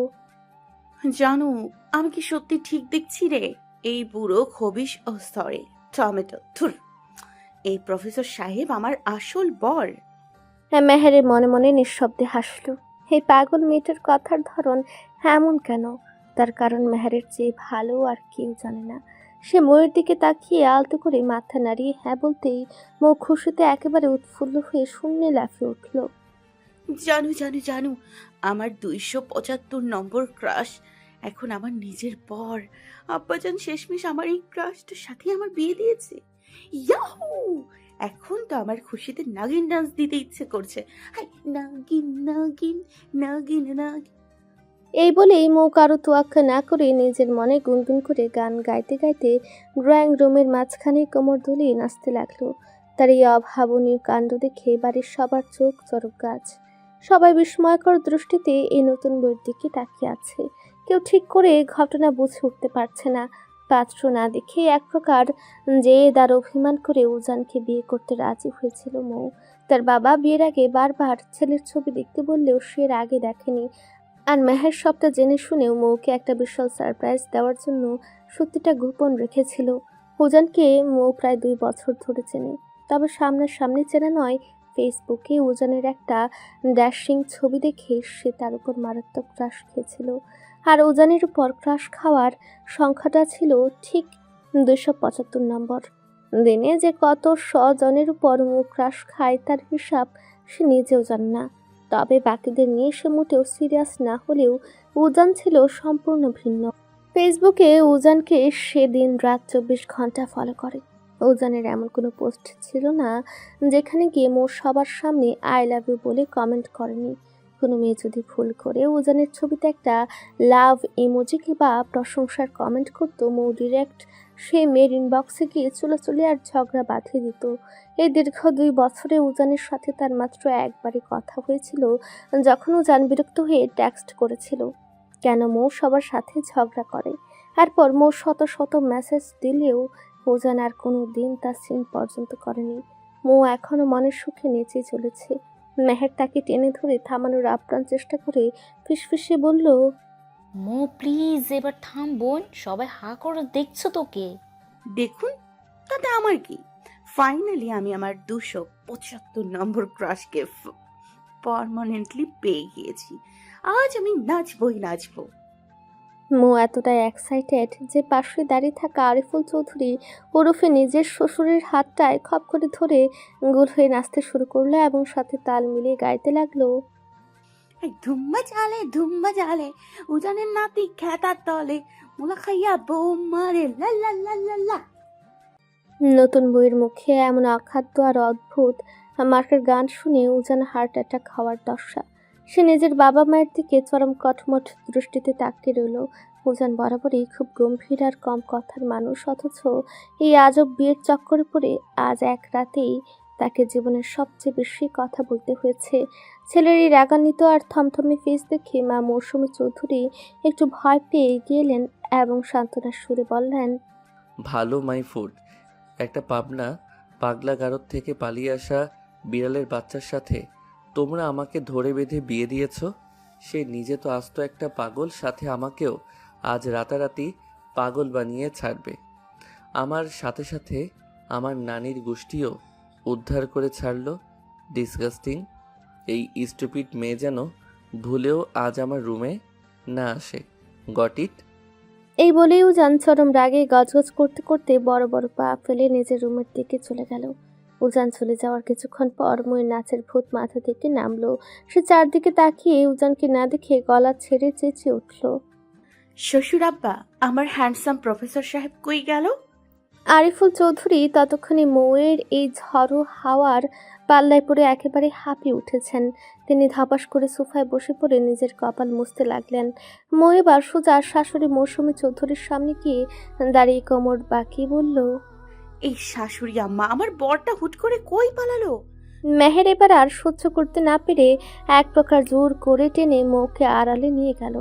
S1: জানু, আমি কি সত্যি ঠিক দেখছি রে? এই বুড়ো খবিশ, ও সরি, টমেটো, থুর, এই প্রফেসর সাহেব আমার আসল বর।
S4: হ্যাঁ, মেহেরের মনে মনে নিঃশব্দে হাসল। এই পাগল মেয়েটার কথার ধরন এমন কেন? তার কারণ মেহেরের চেয়ে ভালো আর কেউ জানে না। সে ময়ের দিকে তাকিয়ে আলতো করে মাথা নাড়িয়ে হ্যাঁ বলতেই মৌ খুশিতে একেবারে উৎফুল্ল হয়ে শূন্যে লাফিয়ে উঠল।
S1: জানু জানু জানু, আমার 275 নম্বর ক্রাশ এখন আমার নিজের বর। আব্বাজান শেষমেশ আমার এই ক্রাশটার সাথে আমার বিয়ে দিয়েছে। ইয়াহু! এখন তো আমার খুশিতে নাগিন ডান্স দিতে ইচ্ছে করছে। হাই নাগিন নাগিন নাগিন নাগিন।
S4: এই বলেই মৌ কারো তোয়াক্কা না করে নিজের মনে গুনগুন করে গান গাইতে গাইতে ড্রয়িং রুমের মাঝখানে কোমর দুলিয়ে নাচতে লাগলো। তার এই অভাবনীয় কাণ্ড দেখে বাড়ির সবার চোখ চরক গাছ। সবাই বিস্ময়কর দৃষ্টিতে এই নতুন বইয়ের দিকে তাকিয়ে আছে। কেউ ঠিক করে ঘটনা বুঝে উঠতে পারছে না। পাত্র না দেখে এক প্রকার জেদ আর অভিমান করে উজানকে বিয়ে করতে রাজি হয়েছিল মৌ। তার বাবা বিয়ের আগে বারবার ছেলের ছবি দেখতে বললেও সে এর আগে দেখেনি। আর মেহের সবটা জেনে শুনেও মৌকে একটা বিশাল সারপ্রাইজ দেওয়ার জন্য সত্যিটা গোপন রেখেছিল। উজানকে মৌ প্রায় 2 বছর ধরে চেনে, তবে সামনাসামনি চেনা নয়। ফেসবুকে উজানের একটা ড্যাশিং ছবি দেখে সে তার উপর মারাত্মক ক্রাশ খেয়েছিল। আর উজানের উপর ক্রাশ খাওয়ার সংখ্যাটা ছিল ঠিক 275 নম্বর। দিনে যে কত জনের উপর মৌ ক্রাশ খায় তার হিসাব সে নিজেও জানে না। তবে বাকিদের নিয়ে সে মোটেও সিরিয়াস না হলেও উজান ছিল সম্পূর্ণ ভিন্ন। ফেসবুকে উজানকে সে দিন রাত 24 ঘন্টা ফলো করে। উজানের এমন কোনো পোস্ট ছিল না যেখানে গিয়ে মৌ সবার সামনে আই লাভ ইউ বলে কমেন্ট করেনি। কোনো মেয়ে যদি ভুল করে উজানের ছবিতে একটা লাভ ইমোজি কিংবা প্রশংসার কমেন্ট করতো, মৌ ডিরেক্ট সে মেয়ের ইনবক্সে গিয়ে চুলোচুলি আর ঝগড়া বাঁধিয়ে দিত। এই দীর্ঘ 2 বছরে উজানের সাথে তার মাত্র একবারই কথা হয়েছিল, যখন উজান বিরক্ত হয়ে টেক্সট করেছিল কেন মৌ সবার সাথে ঝগড়া করে। এরপর মৌ শত শত মেসেজ দিলেও উজান আর কোনো দিন তার সিন পর্যন্ত করেনি। মৌ এখনো মনের সুখে নেচে চলেছে। মেহের তাকে টেনে ধরে থামানোর আপ্রাণ চেষ্টা করে ফিসফিসে বলল,
S9: মো প্লিজ এবার থাম বোন, সবাই হা করে দেখছো তোকে।
S1: দেখুন, তাতে আমার কি? ফাইনালি আমি আমার 275 নম্বর ক্রাশকে পার্মানেন্টলি পেয়ে গিয়েছি। আজ আমি নাচবই নাচবো।
S4: মো এতটাই এক্সাইটেড যে পাশে দাঁড়িয়ে থাকা আরিফুল চৌধুরী ওরফে নিজের শ্বশুরের হাতটায় খপ করে ধরে গোল হয়ে নাচতে শুরু করলো এবং সাথে তাল মিলিয়ে গাইতে লাগলো,
S1: ধুম্মা জালে উজানের নাতি খেতার তলে মোলা খাইয়া বউ মারে লা লা লা লা লা।
S4: নতুন বইয়ের মুখে এমন অখাদ্য আর অদ্ভুত মার্কের গান শুনে উজান হার্ট অ্যাটাক হওয়ার দশা। সে নিজের বাবা মায়ের দিকে চরম কটমট দৃষ্টিতে তাকিয়ে রইল। উজান বরাবরই খুব গম্ভীর আর কম কথার মানুষ, অথচ এই আজব বিয়ের চক্করে পড়ে আজ এক রাতেই তাকে জীবনের সবচেয়ে বেশি কথা বলতে হয়েছে। ছেলের এই রাগান্বিত আর থমথমে ফেস দেখে মা মৌসুমী চৌধুরী একটু ভয় পেয়ে এগিয়ে এলেন এবং সান্ত্বনার সুরে বললেন,
S2: ভালো মাই ফুড। একটা পাবনা পাগলা গারদ থেকে পালিয়ে আসা বিড়ালের বাচ্চার সাথে তোমরা আমাকে ধরে বেঁধে বিয়ে দিয়েছ। সে নিজে তো আস্ত একটা পাগল, সাথে আমাকেও আজ রাতারাতি পাগল বানিয়ে ছাড়বে। আমার সাথে সাথে আমার নানির গোষ্ঠীও উদ্ধার করে ছাড়লো। ডিসগাস্টিং। এই স্টুপিড মেয়ে যেন ভুলেও আজ আমার রুমে না আসে। Got it?
S4: এই বলেই উজান চরম রাগে গজগজ করতে করতে বড় বড় পা ফেলে নিজের রুমের দিকে চলে গেল। উজান চলে যাওয়ার কিছুক্ষণ পর ময়ের নাচের ভূত মাথা থেকে নামলো। সে চারদিকে তাকিয়ে উজানকে না দেখে গলা ছেড়ে চেঁচিয়ে উঠল।
S1: শ্বশুর আব্বা, আমার হ্যান্ডসাম প্রফেসর সাহেব কই গেল?
S4: আরিফুল চৌধুরী ততক্ষণে মৌয়ের এই ঝড়ো হাওয়ার পাল্লায় পড়ে একেবারে হাঁপিয়ে উঠেছেন। তিনি ধপাস করে সোফায় বসে পড়ে নিজের কপাল মুছতে লাগলেন। মৌ এবার সোজা শাশুড়ি মৌসুমী চৌধুরীর সামনে গিয়ে দাঁড়িয়ে কোমর বাঁকিয়ে বলল,
S1: এই শাশুড়ি আম্মা, আমার বরটা হুট করে কই পালালো?
S4: মেহের এবার আর সহ্য করতে না পেরে এক প্রকার জোর করে টেনে মৌকে আড়ালে নিয়ে গেল।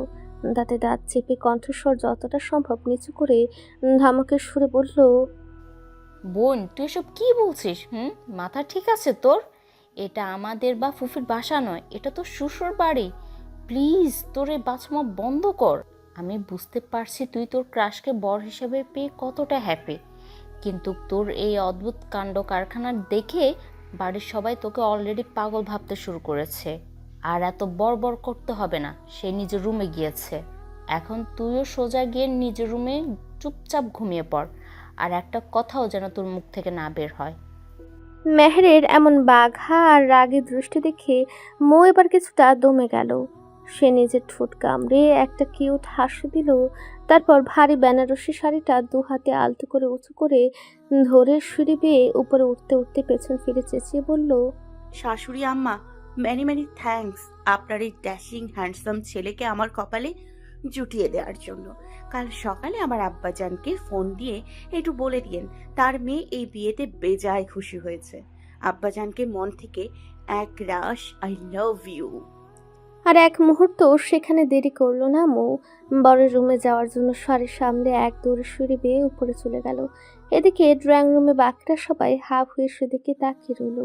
S4: দাঁতে দাঁত চেপে কণ্ঠস্বর যতটা সম্ভব নিচু করে ধমকের সুরে বলল,
S9: বোন, তুই এসব কি বলছিস? মাথা ঠিক আছে তোর? এটা আমাদের বা ফুফির বাসা নয়, এটা তো শ্বশুর বাড়ি। প্লিজ তোর এই বাচ্চামা বন্ধ কর। আমি বুঝতে পারছি তুই তোর ক্রাশকে বর হিসেবে পেয়ে কতটা হ্যাপি, কিন্তু তোর এই অদ্ভুত কাণ্ড কারখানা দেখে বাড়ির সবাই তোকে অলরেডি পাগল ভাবতে শুরু করেছে। আর এত বড় করতে হবে না, সে নিজের রুমে গিয়েছে। এখন তুইও সোজা গিয়ে নিজের রুমে চুপচাপ ঘুমিয়ে পড়, আর একটা কথাও যেন তোর মুখ থেকে না বের হয়।
S4: মেহেরের এমন বাঘা আর রাগী দৃষ্টি দেখে মৌ এবার কিছুটা দমে গেল। সে নিজের ঠোঁট কামড়ে একটা কিউট হাসি দিল। তারপর ভারী বেনারসি শাড়িটা দু হাতে আলতো করে উঁচু করে ধরে সিঁড়ি বেয়ে উপরে উঠতে উঠতে পেছন ফিরে চেঁচিয়ে বলল,
S1: শাশুড়ি আম্মা, ম্যানি ম্যানি থ্যাঙ্কস আপনার এই ড্যাশিং হ্যান্ডসাম ছেলেকে আমার কপালে জুটিয়ে দেওয়ার জন্য। কাল সকালে আমার আব্বাজানকে ফোন দিয়ে একটু বলে দিয়েন তার মেয়ে এই বিয়েতে বেজায় খুশি হয়েছে। আব্বাজানকে মন থেকে এক রাশ আই লাভ ইউ।
S4: আর এক মুহূর্ত সেখানে দেরি করলো না মৌ। বরের রুমে যাওয়ার জন্য শাড়ির সামনে এক দৌড়ে সিঁড়ি বেয়ে উপরে চলে গেল। এদিকে ড্রয়িং রুমে বাকিরা সবাই হাফ হয়ে সেদিকে তাকিয়ে রইল।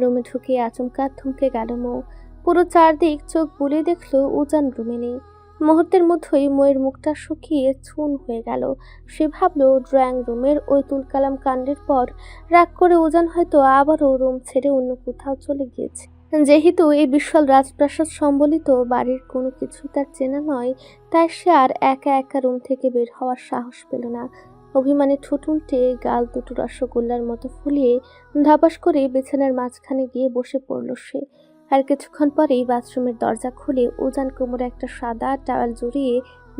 S4: রুমে ঢুকে আচমকা থমকে গেল মৌ। পুরো চারদিক চোখ বুলিয়ে দেখলো উজান রুমে নেই। মুহূর্তের মধ্যেই ময়ের মুখটা শুকিয়ে চুন হয়ে গেল। সে ভাবলো ড্রয়িং রুমের ওই তুলকালাম কাণ্ডের পর রাগ করে উজান হয়তো আবারও রুম ছেড়ে অন্য কোথাও চলে গিয়েছে। যেহেতু এই বিশাল রাজপ্রাসাদ সম্বলিত বাড়ির কোনো কিছুই তার চেনা নয়, তাই সে আর একা একা রুম থেকে বের হওয়ার সাহস পেল না। অভিমানে ঠোঁট উল্টে গাল দুটো রসগোল্লার মতো ফুলিয়ে ধপাস করে বিছানার মাঝখানে গিয়ে বসে পড়ল সে। আর কিছুক্ষণ পরেই বাথরুমের দরজা খুলে উজান কোমরে একটা সাদা টাওয়াল জড়িয়ে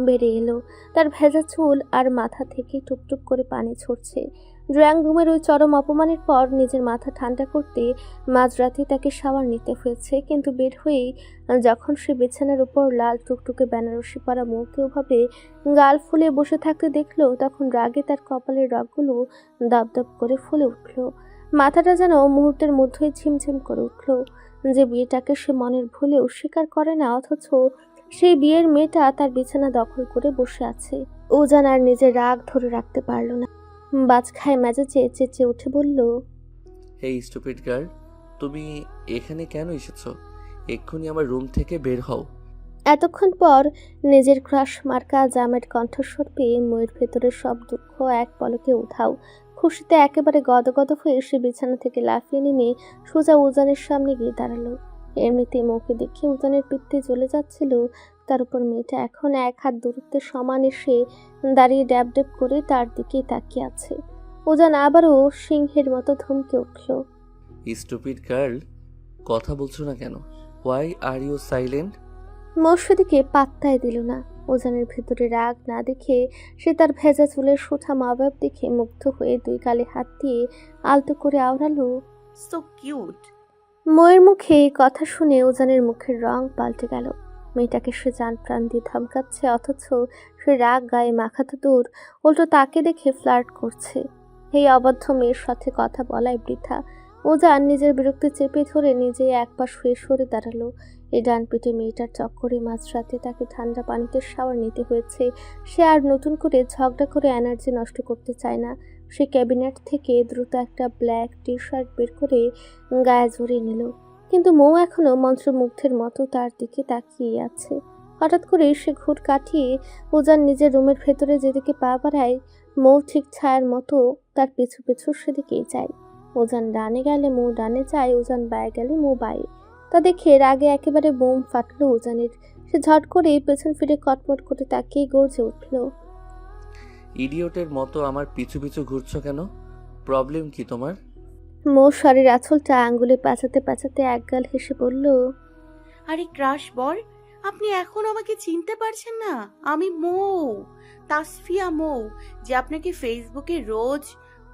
S4: বেরিয়ে এলো। তার ভেজা চুল আর মাথা থেকে টুপটুপ করে পানি ঝরছে। ড্রয়িং রুমের ওই চরম অপমানের পর নিজের মাথা ঠান্ডা করতে মাঝরাতে তাকে শাওয়ার নিতে হয়েছে, কিন্তু বের হয়েই যখন সে বিছানার উপর লাল টুকটুকে বেনারসি পরা মুখে ওভাবে গাল ফুলে বসে থাকতে দেখলো, তখন রাগে তার কপালের রগগুলো দপদপ করে ফুলে উঠল। মাথাটা যেন মুহূর্তের মধ্যেই ঝিমঝিম করে উঠল। যে বিয়েটাকে সে মনের ভুলেও স্বীকার করে না, অথচ সেই বিয়ের মেয়েটা তার বিছানা দখল করে বসে আছে। উজান আর নিজের রাগ ধরে রাখতে পারল না। বাজ খায় মেজাজে চেঁচিয়ে উঠে বলল,
S2: হেই স্টুপিড গার্ল, তুমি এখানে কেন এসেছো? এক্ষুনি আমার রুম থেকে বের হও।
S4: এতক্ষণ পর নিজের ক্রাশ মার্কা জামের কণ্ঠস্বর পেয়ে ময়ের ভেতরের সব দুঃখ এক পলকে উধাও। খুশিতে একেবারে গদগদ হয়ে সে বিছানা থেকে লাফিয়ে নেমে সোজা উজানের সামনে গিয়ে দাঁড়ালো। এমনিতে মৌকে দেখে উজানের পিত্তে জ্বলে যাচ্ছিল, তার উপর মেয়েটা এখন এক হাত দূরত্বে সমান এসে দাঁড়িয়ে ড্যাব ড্যাব করে তার দিকেই তাকিয়ে আছে। উজান আবারও সিংহের মতো ধমকে উঠল,
S2: স্টুপিড গার্ল, কথা বলছো না কেন? Why are you silent?
S4: মৌর সেদিকে পাত্তাই দিল না। উজানের ভেতরে রাগ না দেখে সে তার ভেজা চুলের সোঠা মাবাব দেখে মুগ্ধ হয়ে দুই গালে হাত দিয়ে আলতো করে আওড়ালো,
S1: সো কিউট।
S4: ময়ের মুখে এই কথা শুনে উজানের মুখের রং পাল্টে গেল। মেয়েটাকে সে জান প্রাণ দিয়ে ধমকাচ্ছে, অথচ সে রাগ গায়ে মাখাতে দূর, উল্টো তাকে দেখে ফ্লার্ট করছে। এই অবাধ্য মেয়ের সাথে কথা বলায় বৃথা। উজান নিজের বিরক্তি চেপে ধরে নিজে এক পা শুয়ে সরে দাঁড়ালো। এই ডান পিঠে মেয়েটার চক্করে মাঝরাতে তাকে ঠান্ডা পানিতে শাওয়ার নিতে হয়েছে। সে আর নতুন করে ঝগড়া করে এনার্জি নষ্ট করতে চায় না। সে ক্যাবিনেট থেকে দ্রুত একটা ব্ল্যাক টি শার্ট বের করে গায়ে জড়িয়ে নিল, কিন্তু মৌ এখনো মন্ত্রমুগ্ধের মতো তার দিকে তাকিয়ে আছে। হঠাৎ করে সে ঘুর কাটিয়ে উজান নিজের রুমের ভেতরে যেদিকে পা বাড়ায়, মৌ ঠিক ছায়ার মতো তার পিছু পিছু সেদিকেই যায়। উজান ডানে গেলে মৌ ডানে যায়, উজান বায়ে গেলে মৌ বায়ে। তা দেখে রাগে একেবারে বোম ফাটলো উজানের। সে ঝট করে পেছন ফিরে কটমট করে তাকিয়ে গর্জে উঠল।
S2: ইডিয়টের মতো আমার পিছু পিছু ঘুরছো কেন? প্রবলেম কি তোমার?
S4: মৌ শাড়ির আঁচলটা আঙ্গুলে পেঁচাতে পেঁচাতে একগাল হেসে বলল,
S1: আরে ক্রাশ বর, আপনি এখন আমাকে চিনতে পারছেন না? আমি মৌ, তাসফিয়া মৌ, যে আপনাকে ফেসবুকে রোজ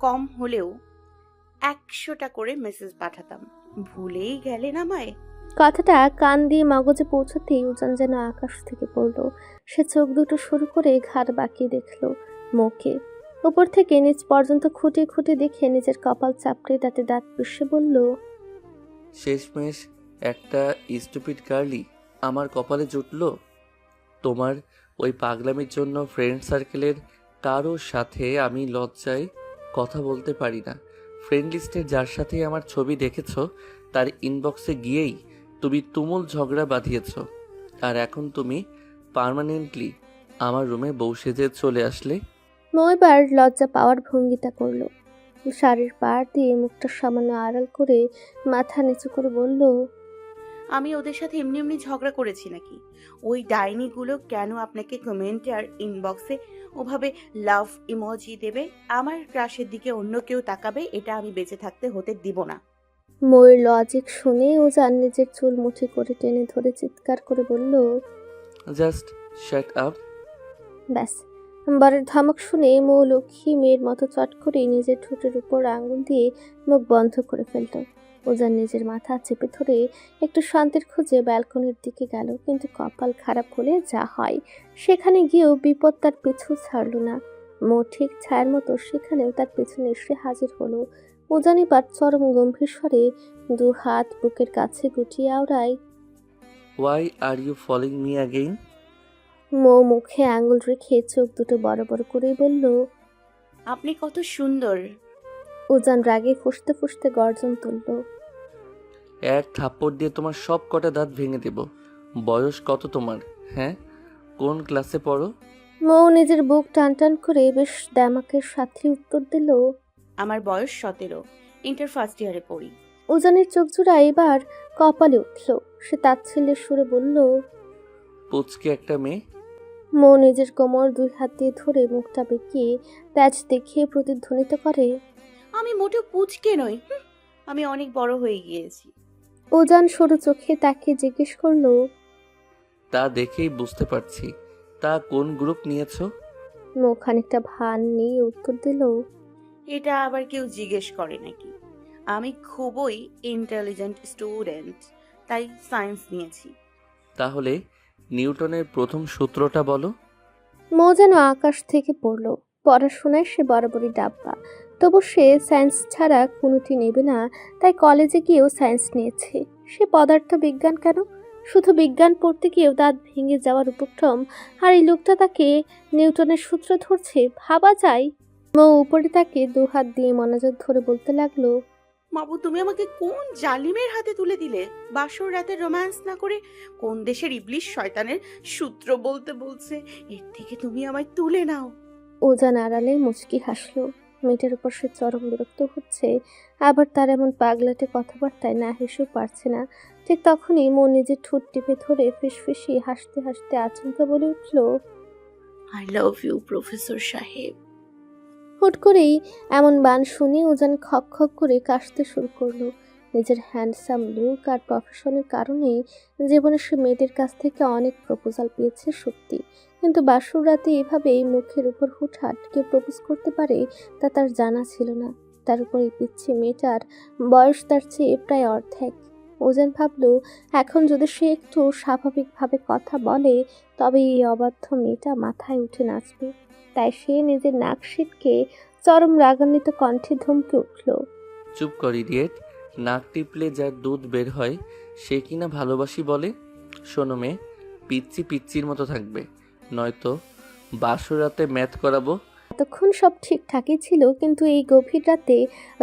S1: কম হলেও 100টা করে মেসেজ পাঠাতাম। ভুলেই গেলেন আমায়?
S4: কথাটা কান দিয়ে মগজে পৌঁছতেই উজান যেন আকাশ থেকে পড়ল। সে চোখ দুটো শুরু করে ঘাড় বাঁকিয়ে দেখল মৌকে। উপর থেকে নিচ পর্যন্ত খুঁটে খুঁটে দেখে নিজের কপাল চাপড়ে দাঁতে দাঁত পিষে বলল,
S2: শেষমেশ একটা স্টুপিড গার্লি আমার কপালে জুটলো। তোমার ওই পাগলামির জন্য ফ্রেন্ড সার্কেলের কারোর সাথে আমি লজ্জায় কথা বলতে পারি না। ফ্রেন্ড লিস্টের যার সাথে আমার ছবি দেখেছ তার ইনবক্সে গিয়েই তুমি তুমুল ঝগড়া বাঁধিয়েছ, আর এখন তুমি পার্মানেন্টলি আমার রুমে বউ সেজে চলে আসলে।
S4: মৌ এবার লজ্জা পাওয়ার ভঙ্গিটা করলো। শাড়ির পাড় দিয়ে মুখটা সামান্য আড়াল করে মাথা নিচু করে বলল,
S1: আমি ওদের সাথে এমনি এমনি ঝগড়া করেছি নাকি? ওই ডাইনিগুলো কেন আপনাকে কমেন্টে আর ইনবক্সে ওভাবে লাভ ইমোজি দেবে? আমার ক্রাশের দিকে অন্য কেউ তাকাবে, এটা আমি বেঁচে থাকতে হতে দিব না।
S4: মৌয়ের লজিক শুনে উজান নিজের চুল মুঠি করে টেনে ধরে চিৎকার করে বলল,
S2: জাস্ট শাট আপ।
S4: ব্যাস, বরের ধমক শুনে মৌ লক্ষ্মী মেয়ের মতো চট করে নিজের ঠোঁটের উপর আঙুল দিয়ে মুখ বন্ধ করে ফেলত। উজান নিজের মাথা চেপে ধরে একটু শান্তির খোঁজে ব্যালকনির দিকে গেল, কিন্তু কপাল খারাপ হলে যা হয়, সেখানে গিয়েও বিপদ তার পিছু ছাড়ল না। মৌ ঠিক ছায়ার মতো সেখানেও তার পেছনে এসে হাজির হলো। উজান এবার চরম গম্ভীর স্বরে দু হাত বুকের কাছে গুটিয়ে আওড়ায়।
S2: Why are you following me again?
S4: Mou মুখে আঙুল রেখে চোখ দুটো বড় বড় করে বলল,
S1: আপনি কত সুন্দর।
S4: উজান রাগে ফুঁসতে ফুঁসতে গর্জন তুলল।
S2: এক থাপ্পড় দিয়ে তোমার সব কটা দাঁত ভেঙে দেব। বয়স কত তোমার? হ্যাঁ, কোন ক্লাসে পড়ো?
S4: মৌ নিজের বুক টান টান করে বেশ দামাকের সাথে উত্তর দিল।
S1: আমার বয়স 17, ইন্টার ফার্স্ট ইয়ারে পড়ি।
S4: উজানের চোখ জোড়া এবার কপালে উঠল। সে তাচ্ছিল্যের সুরে বলল,
S2: পুচকে একটা মেয়ে।
S4: মৌ নিজের কোমর দুই হাত দিয়ে ধরে মুখটা বেঁকিয়ে প্যাচ দেখিয়ে প্রতিধ্বনিত করে,
S1: আমি মোটেও পুচকে নই, আমি অনেক বড় হয়ে গিয়েছি।
S4: উজান সরু চোখে তাকিয়ে জিজ্ঞেস করলো,
S2: তা দেখেই বুঝতে পারছি। তা কোন গ্রুপ নিয়েছো?
S4: মৌ খানিকটা ভান নিয়ে উত্তর দিল,
S1: এটা আবার কেউ জিজ্ঞেস করে নাকি? আমি খুবই ইন্টেলিজেন্ট স্টুডেন্ট, তাই সায়েন্স নিয়েছি।
S2: তাহলে নিউটনের প্রথম সূত্রটা বলো।
S4: মৌ যেন আকাশ থেকে পড়ল। পড়াশোনায় সে বরাবরই ডাব্বা, তবু সে সায়েন্স ছাড়া কোনোটি নেবে না, তাই কলেজে গিয়েও সায়েন্স নিয়েছে। সে পদার্থ বিজ্ঞান কেন, শুধু বিজ্ঞান পড়তে গিয়েও দাঁত ভেঙে যাওয়ার উপক্রম, আর এই লোকটা তাকে নিউটনের সূত্র ধরছে, ভাবা যায়। মৌ উপরে তাকে দু হাত দিয়ে মনোযোগ ধরে বলতে লাগলো,
S1: বাবু, তুমি আমাকে কোন জালিমের হাতে তুলে দিলে? বাসর রাতে রোম্যান্স না করে কোন দেশের ইবলিশ শয়তানের সূত্র বলতে বলছে? এর থেকে তুমি আমায় তুলে নাও।
S4: ওজান আড়ালে মুচকি হাসলো। মেয়েটার উপর সে চরম বিরক্ত হচ্ছে, আবার তার এমন পাগলাটে কথাবার্তায় না হেসেও পারছে না। ঠিক তখনই মৌ নিজের ঠোঁট টিপে ধরে ফিসফিসিয়ে হাসতে হাসতে আচমকা বলে উঠল,
S1: আই লাভ ইউ প্রফেসর সাহেব।
S4: হুট করেই এমন বান শুনে ওজান খক খক করে কাশতে শুরু করলো। নিজের হ্যান্ডসাম লুক আর প্রফেশনের কারণেই জীবনে সে মেয়েদের কাছ থেকে অনেক প্রপোজাল পেয়েছে সত্যি, কিন্তু বাসর রাতে এভাবেই মুখের উপর হুটহাট কেউ প্রপোজ করতে পারে তা তার জানা ছিল না। তার উপর এই পিচ্ছি মেয়েটার বয়স তার চেয়ে প্রায় অর্ধেক। ওজান ভাবল, এখন যদি সে একটু স্বাভাবিকভাবে কথা বলে তবে এই অবাধ্য মেয়েটা মাথায় উঠে নাচবে। তাই সে নিজের নাক সিটকে চরম রাগান্বিত কণ্ঠে ধমকে উঠল,
S2: চুপ কর ইডিয়েট। নাক টিপলে যার দুধ বের হয় সে কিনা ভালোবাসি বলে? শোনো মেয়ে, পিচ্ছি পিচ্চির মতো থাকবে, নয়তো বাসর রাতে ম্যাথ করাবো।
S4: এতক্ষণ সব ঠিকঠাকই ছিল, কিন্তু এই গভীর রাতে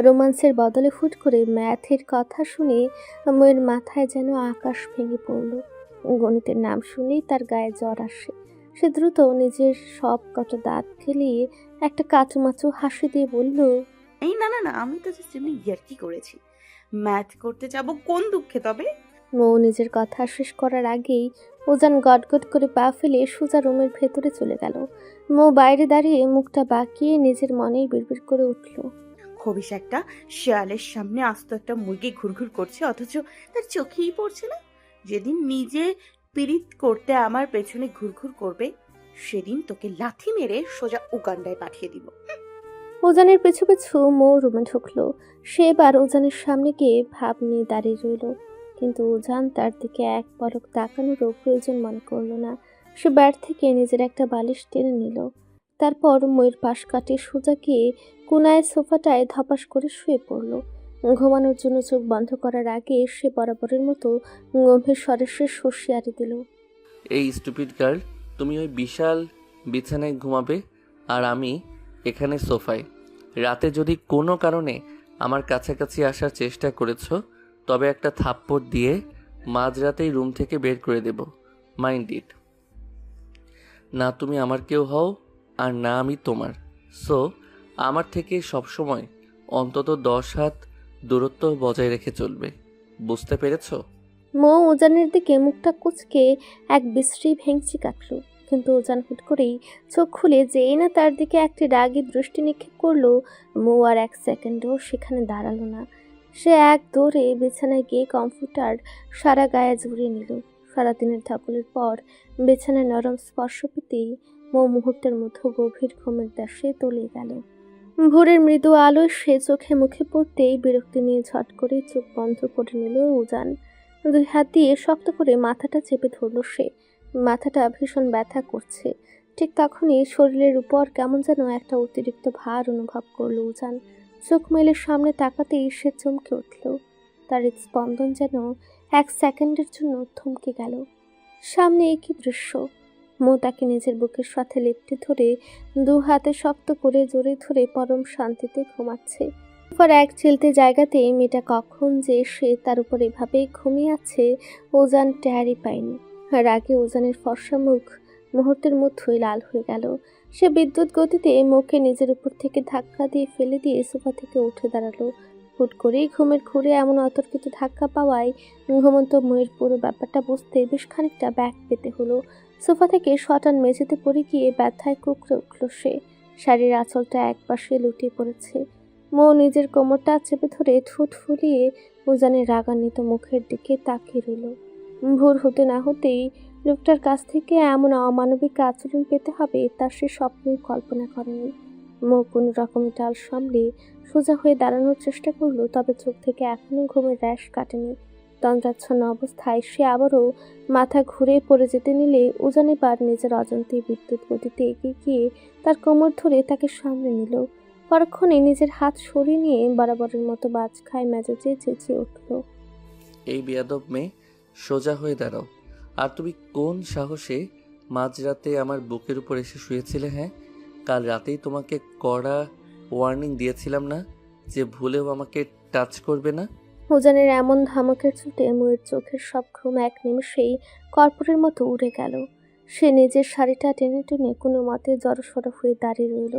S4: রোমান্সের বদলে হুট করে ম্যাথের কথা শুনে ময়ের মাথায় যেন আকাশ ভেঙে পড়ল। গণিতের নাম শুনেই তার গায়ে জ্বর আসে। সে দ্রুত নিজের সব কটা দাঁত খেলিয়ে একটা কাচুমাচু হাসি দিয়ে বলল,
S1: এই না না না, আমি তো জাস্ট এমনি ইয়ার্কি করেছি। ম্যাথ করতে যাব কোন দুঃখে তবে?
S4: মৌ নিজের কথা শেষ করার আগেই উজান গটগট করে পা ফেলে সোজা রুমের ভেতরে চলে গেল। মৌ বাইরে দাঁড়িয়ে মুখটা বাঁকিয়ে নিজের মনেই বিড়বিড় করে উঠল।
S1: খবিস একটা, শেয়ালের সামনে আস্ত একটা মুরগি ঘুরঘুর করছে, অথচ তার চোখেই পড়ছে না। যেদিন নিজে পীড়িত করতে আমার পেছনে ঘুরঘুর করবে, সেদিন তোকে লাথি মেরে সোজা উগান্ডায় পাঠিয়ে দিব।
S4: উজানের পিছু পিছু মৌ রুমে ঢুকলো। সে এবার উজানের সামনে গিয়ে ভাব নিয়ে দাঁড়িয়ে রইল, কিন্তু উজান তার দিকে এক পলক তাকানোরও প্রয়োজন মনে করলো না। সে ব্যাট থেকে নিজের একটা বালিশ টেনে নিল, তারপর ময়ের পাশ কাটিয়ে সোজা গিয়ে কোনায় সোফাটায় ধপাস করে শুয়ে পড়ল। ঘুমানোর জন্য চোখ বন্ধ করার আগে সে বরাবরের মতো গম্ভীর স্বরে সে হুঁশিয়ারি দিল,
S2: এই স্টুপিড গার্ল, তুমি ওই বিশাল বিছানায় ঘুমাবে আর আমি এখানে সোফায়। রাতে যদি কোনো কারণে আমার কাছাকাছি আসার চেষ্টা করেছো, তবে একটা থাপ্পড় দিয়ে মাঝরাতেই রুম থেকে বের করে দেব। Mind it. না তুমি আমার কেউ হও আর না আমি তোমার। সো আমার থেকে সবসময় অন্তত 10 হাত দূরত্ব বজায় রেখে চলবে। বুঝতে পেরেছো?
S4: মৌ উজানের দিকে মুখটা কুঁচকে এক বিশ্রী ভেঙচি কাটল, কিন্তু উজান হুট করেই চোখ খুলে যেই না তার দিকে একটি রাগী দৃষ্টি নিক্ষেপ করলো, মৌ আর এক সেকেন্ডও সেখানে দাঁড়ালো না। সে এক দৌড়ে বিছানায় গিয়ে কম্পিউটার সারা গায়ে জড়িয়ে নিল। সারাদিনের ধকলের পর বিছানায় নরম স্পর্শ পেতেই মৌ মুহূর্তের মধ্যে গভীর ঘুমের দেশে তলিয়ে গেল। ভোরের মৃদু আলোয় সে চোখে মুখে পড়তেই বিরক্তি নিয়ে ঝট করে চোখ বন্ধ করে নিল উজান। 2 হাত দিয়ে শক্ত করে মাথাটা চেপে ধরল সে। মাথাটা ভীষণ ব্যথা করছে। ঠিক তখনই শরীরের উপর কেমন যেন একটা অতিরিক্ত ভার অনুভব করলো উজান। চোখ মেলে সামনে তাকাতেই সে চমকে উঠল। তার স্পন্দন যেন 1 সেকেন্ডের জন্য থমকে গেল। সামনে একই দৃশ্য। মৌ তাকে নিজের বুকের সাথে লেপ্টে ধরে 2 হাতে শক্ত করে জড়িয়ে ধরে পরম শান্তিতে ঘুমাচ্ছে। পর এক চিলতে জায়গাতে মেয়েটা কখন যে সে তার উপর এভাবে ঘুমিয়ে আছে উজান টেরই পায়নি। রাগে উজানের ফর্সা মুখ মুহূর্তের মধ্যেই লাল হয়ে গেল। সে বিদ্যুৎ গতিতে মুখে নিজের উপর থেকে ধাক্কা দিয়ে ফেলে দিয়ে সোফা থেকে উঠে দাঁড়ালো। হুট করেই ঘুমের ঘুরে এমন অতর্কিত ধাক্কা পাওয়ায় ঘুমন্ত ময়ের পুরো ব্যাপারটা বুঝতে বেশ খানিকটা ব্যাক পেতে হলো। সোফা থেকে শটান মেঝেতে পড়ে গিয়ে ব্যথায় কুঁকড়ে উঠল সে। শাড়ির আঁচলটা একপাশে লুটিয়ে পড়েছে। মৌ নিজের কোমরটা চেপে ধরে ঠোঁট ফুলিয়ে উজানের রাগান্বিত মুখের দিকে তাকিয়ে রইল। ভোর হতে না হতেই লোকটার কাছ থেকে এমন অমানবিক আচরণ পেতে হবে তা সে স্বপ্নেও কল্পনা করেনি। মৌ কোনো রকমের টাল সামলে সোজা হয়ে দাঁড়ানোর চেষ্টা করলো, তবে চোখ থেকে এখনো ঘুমের র্যাশ কাটেনি। তন্দ্রাচ্ছন্ন অবস্থায় সে আবারও মাথা ঘুরে পড়ে যেতে নিলে উজান এবার নিজের অজান্তেই বিদ্যুৎ গতিতে এগিয়ে গিয়ে তার কোমর ধরে তাকে সামনে নিল। পরক্ষণে নিজের হাত সরিয়ে নিয়ে বরাবরের মতো বাজ খায় মেজাজে চেঁচিয়ে উঠল,
S2: এই বেয়াদব মেয়ে, সোজা হয়ে দাঁড়াও। আর তুমি কোন সাহসে মাঝরাতে আমার বুকের উপর এসে শুয়েছিলে? হ্যাঁ, কাল রাতেই তোমাকে কড়া ওয়ার্নিং দিয়েছিলাম না যে ভুলেও আমাকে টাচ করবে না?
S4: উজানের এমন ধমকের চোটে ময়ের চোখের সব ঘুম এক নিমেষেই কর্পূরের মতো উড়ে গেল। সে নিজের শাড়িটা টেনে টেনে কোনো মতে জড়সড় হয়ে দাঁড়িয়ে রইল।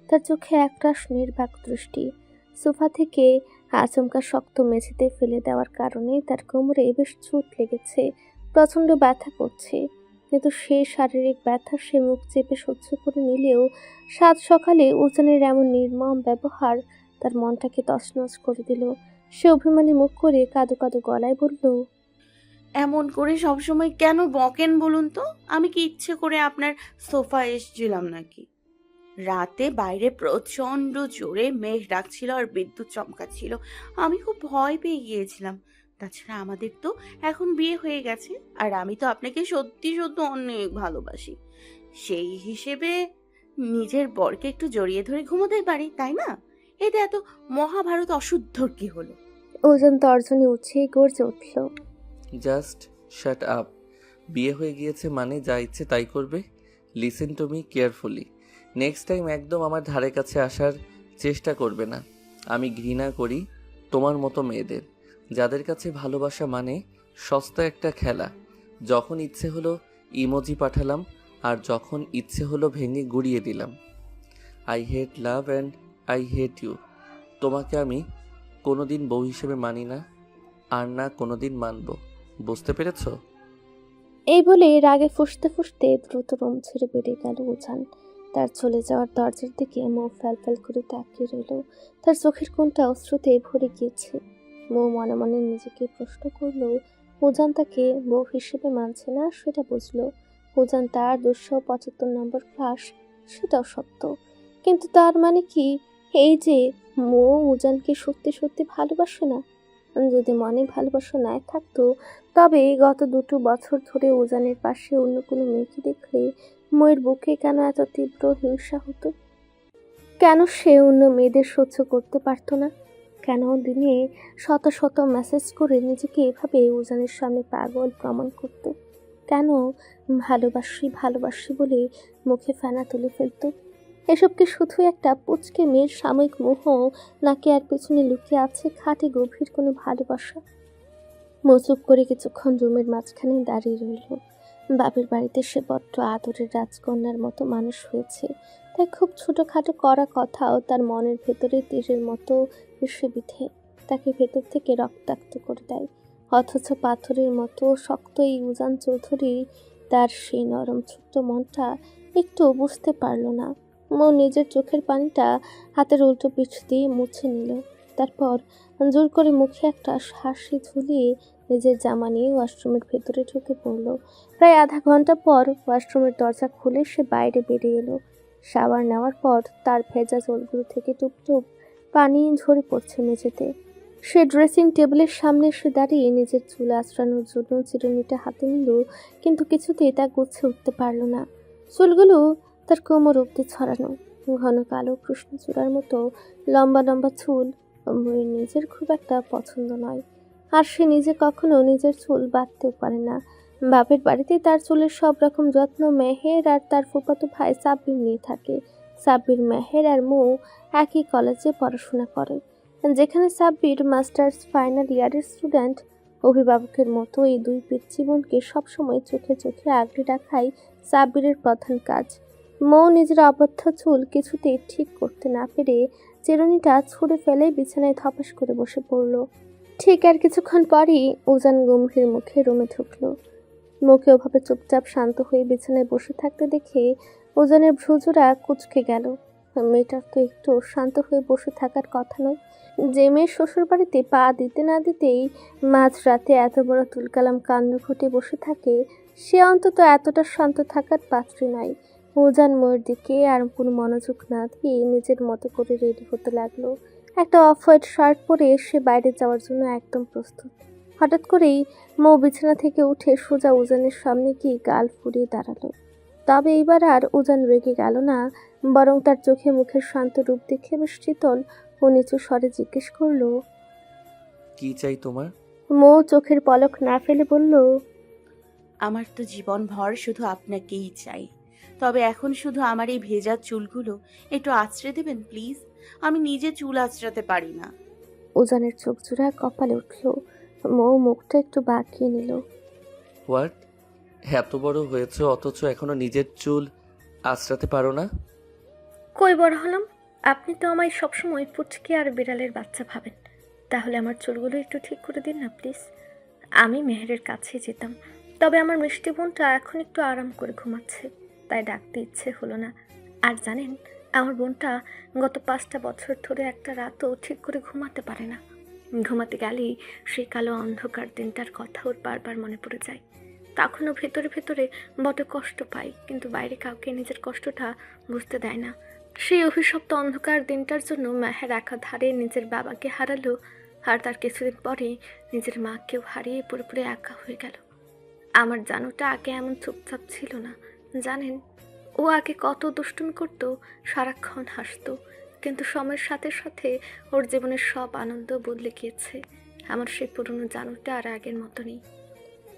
S4: তার চোখে একরাশ নির্বাক দৃষ্টি। সোফা থেকে আচমকা শক্ত মেঝেতে ফেলে দেওয়ার কারণে তার কোমরে বেশ চোট লেগেছে, প্রচণ্ড ব্যথা করছে। কিন্তু সে শারীরিক ব্যথা সে মুখ চেপে সহ্য করে নিলেও সাত সকালে উজানের এমন নির্মম ব্যবহার তার মনটাকে তছনছ করে দিল। সে অভিমানী মুখ করে কাঁদো কাঁদো গলায় বলল,
S1: এমন করে সবসময় কেন বকেন বলুন তো? আমি কি ইচ্ছে করে আপনার সোফা এসেছিলাম নাকি? রাতে বাইরে প্রচণ্ড জোরে মেঘ ডাকছিল আর বিদ্যুৎ চমকাচ্ছিল। আমি খুব ভয় পেয়ে গিয়েছিলাম। তাছাড়া আমাদের তো এখন বিয়ে হয়ে গেছে, আর আমি তো আপনাকে সত্যি সত্যি অনেক ভালোবাসি। সেই হিসেবে নিজের বরকে একটু জড়িয়ে ধরে ঘুমোতে পারি, তাই না? এতে এত মহাভারত অশুদ্ধর কি হলো?
S4: ওজন তর্জনী উঠে গর্জে উঠল,
S2: জাস্ট শাট আপ। বিয়ে হয়ে গিয়েছে মানে যা ইচ্ছে তাই করবে। Listen to me carefully. Next time একদম আমার ধারে কাছে আসার চেষ্টা করবে না। আমি ঘৃণা করি তোমার মতো মেয়েদের, যাদের কাছে ভালোবাসা মানে সস্তা একটা খেলা। যখন ইচ্ছে হলো ইমোজি পাঠালাম, আর যখন ইচ্ছে হলো ভেঙে গুড়িয়ে দিলাম। I hate love and I hate you. তোমাকে আমি কোনোদিন বউ হিসেবে মানি না, আর না কোনোদিন মানব। বুঝতে পেরেছো?
S4: এই বলে রাগে ফুঁসতে ফুঁসতে দ্রুত রুম ছেড়ে বেরিয়ে গেল উজান। তার চলে যাওয়ার দরজার দিকে মুখ ফ্যাল করে তাকিয়ে রইল। তার চোখের কোণটা অশ্রুতে ভরে গিয়েছে। মৌ মনে মনে নিজেকে প্রশ্ন করলো, উজান তাকে বউ হিসেবে মানছে না সেটা বুঝলো। উজান তার 275 নম্বর ক্লাস, সেটাও সত্য। কিন্তু তার মানে কি এই যে মৌ উজানকে সত্যি সত্যি ভালোবাসে না? যদি মনে ভালোবাসা নাই থাকতো, তবে গত 2 বছর ধরে উজানের পাশে অন্য কোনো মেয়েকে দেখলে ময়ের বুকে কেন এত তীব্র হিংসা হতো? কেন সে অন্য মেয়েদের সহ্য করতে পারতো না? কেন দিনে শত শত মেসেজ করে নিজেকে এভাবে উজানের সামনে পাগল প্রমাণ করতো? কেন ভালোবাসি ভালোবাসি বলে মুখে ফেনা তুলে ফেলতো? এসব কি শুধু একটা পুচকে মেয়ের সাময়িক মোহ, নাকি আর পেছনে লুকিয়ে আছে খাঁটি গভীর কোনো ভালোবাসা? মৌ চুপ করে কিছুক্ষণ রুমের মাঝখানে দাঁড়িয়ে রইল। বাপের বাড়িতে সে বড্ড আদরের রাজকন্যার মতো মানুষ হয়েছে, তাই খুব ছোটোখাটো করা কথাও তার মনের ভেতরে তীরের মতো এসে বিঁধে তাকে ভেতর থেকে রক্তাক্ত করে দেয়। অথচ পাথরের মতো শক্ত এই উজান চৌধুরী তার সেই নরম ছোট্ট মনটা একটু বুঝতে পারল না। মৌ নিজের চোখের পানিটা হাতের উল্টো পিঠ দিয়ে মুছে নিল। তারপর জোর করে মুখে একটা হাসি ঝুলিয়ে নিজের জামা নিয়ে ওয়াশরুমের ভেতরে ঢুকে পড়ল। প্রায় আধা ঘন্টা পর ওয়াশরুমের দরজা খুলে সে বাইরে বেরিয়ে এলো। শাওয়ার নেওয়ার পর তার ভেজা চুলগুলো থেকে টুপ টুপ পানি ঝরে পড়ছে মেঝেতে। সে ড্রেসিং টেবিলের সামনে এসে দাঁড়িয়ে নিজের চুল আঁচড়ানোর জন্য চিরুনিটা হাতে নিল, কিন্তু কিছুতেই তা গুছে উঠতে পারল না। চুলগুলো তার কোমর অব্দি ছড়ানো, ঘন কালো কৃষ্ণচূড়ার মতো লম্বা লম্বা চুল ময়ের নিজের খুব একটা পছন্দ নয়। আর সে নিজে কখনো নিজের চুল বাঁধতেও পারে না। বাপের বাড়িতে তার চুলের সব রকম যত্ন মেহের আর তার ফুফাতো ভাই সাব্বির নিয়ে থাকে। সাব্বির, মেহের আর মৌ একই কলেজে পড়াশোনা করে, যেখানে সাব্বির মাস্টার্স ফাইনাল ইয়ারের স্টুডেন্ট। অভিভাবকের মতো এই দুই পিচ্চি বোনকে সবসময় চোখে চোখে আগলে রাখাই সাব্বিরের প্রধান কাজ। মৌ নিজের অবদ্ধ চুল কিছুতেই ঠিক করতে না পেরে চিরুনিটা ছুঁড়ে ফেলে বিছানায় ধপাস করে বসে পড়ল। ঠিক আর কিছুক্ষণ পরই উজান গম্ভীর মুখে রুমে ঢুকলো। মুখে ওভাবে চুপচাপ শান্ত হয়ে বিছানায় বসে থাকতে দেখে উজানের ভ্রুজোড়া কুঁচকে গেল। মেয়েটার তো একটু শান্ত হয়ে বসে থাকার কথা নয়। যে মেয়ের শ্বশুরবাড়িতে পা দিতে না দিতেই মাঝরাতে এত বড় তুলকালাম কাণ্ড ঘটে বসে থাকে, সে অন্তত এতটা শান্ত থাকার পাত্রী নয়। উজান ময়ের দিকে আর কোনো মনোযোগ না দিয়ে নিজের মতো করে রেডি হতে লাগলো। একটা অফ হোয়াইট শার্ট পরে সে বাইরে যাওয়ার জন্য একদম প্রস্তুত। হঠাৎ করেই মৌ বিছানা থেকে উঠে সোজা উজানের সামনে গিয়ে গাল ফুরিয়ে দাঁড়ালো। তবে এইবার আর উজান রেগে গেল না, বরং তার চোখে মুখের শান্ত রূপ দেখে বেশ শীতল ও নিচু স্বরে জিজ্ঞেস করলো,
S2: কি চাই তোমার?
S4: মৌ চোখের পলক না ফেলে বলল,
S1: আমার তো জীবন ভর শুধু আপনাকেই চাই। তবে এখন শুধু আমার এই ভেজা চুলগুলো একটু আঁচড়ে দেবেন প্লিজ। আমি নিজে চুল আঁচড়াতে পারি না।
S4: উজানের চোখ জোড়া কপালে উঠল। মৌ মুখটা একটু বাঁকিয়ে নিল।
S2: হোয়াট? এত বড় হয়েছে অথচ এখনো নিজের চুল আঁচড়াতে পারো না?
S10: কই বড় হলাম? আপনি তো আমায় সবসময় পুচকে আর বিড়ালের বাচ্চা ভাবেন। তাহলে আমার চুলগুলো একটু ঠিক করে দিন না প্লিজ। আমি মেহেরের কাছে যেতাম, তবে আমার মিষ্টি বোনটা এখন একটু আরাম করে ঘুমাচ্ছে, তাই ডাকতে ইচ্ছে হলো না। আর জানেন, আমার বোনটা গত 5টা বছর ধরে একটা রাতও ঠিক করে ঘুমাতে পারে না। ঘুমাতে গেলেই সেই কালো অন্ধকার দিনটার কথা ওর বারবার মনে পড়ে যায়। তখনও ভেতরে ভেতরে বড় কষ্ট পাই, কিন্তু বাইরে কাউকে নিজের কষ্টটা বুঝতে দেয় না। সেই অভিশপ্ত অন্ধকার দিনটার জন্য মেহের একাধারে নিজের বাবাকে হারালো, আর তার কিছুদিন পরে নিজের মাকেও হারিয়ে পুরোপুরি একা হয়ে গেল। আমার জানুটা আগে এমন চুপচাপ ছিল না। জানেন, ও আগে কত দুষ্টুমি করতো, সারাক্ষণ হাসতো, কিন্তু সময়ের সাথে সাথে ওর জীবনের সব আনন্দ বদলে গিয়েছে। আমার সেই পুরনো জানুটা আর আগের মতো নেই।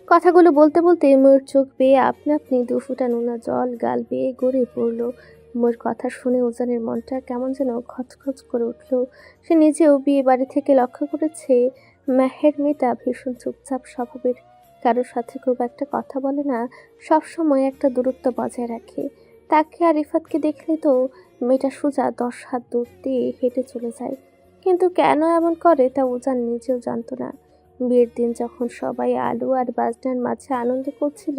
S10: কথাগুলো বলতে বলতে ময়ূর চোখ বেয়ে আপনা আপনি দুফোঁটা নোনা জল গাল বেয়ে গড়িয়ে পড়ল। ময়ূর কথা শুনে উজানের মনটা কেমন যেন খচখচ করে উঠল। সে নিজেও বিয়ে বাড়ি থেকে লক্ষ্য করেছে মেহের মেয়েটা ভীষণ চুপচাপ স্বভাবের, কারোর সাথে খুব একটা কথা বলে না, সব সময় একটা দূরত্ব বজায় রাখে। তাকে আর রিফাতকে দেখলে তো মেয়েটা সোজা 10 হাত দূর দিয়ে হেঁটে চলে যায়। কিন্তু কেন এমন করে তা উজান নিজেও জানতো না। বিয়ের দিন যখন সবাই আলু আর বাজনার মাঝে আনন্দ করছিল,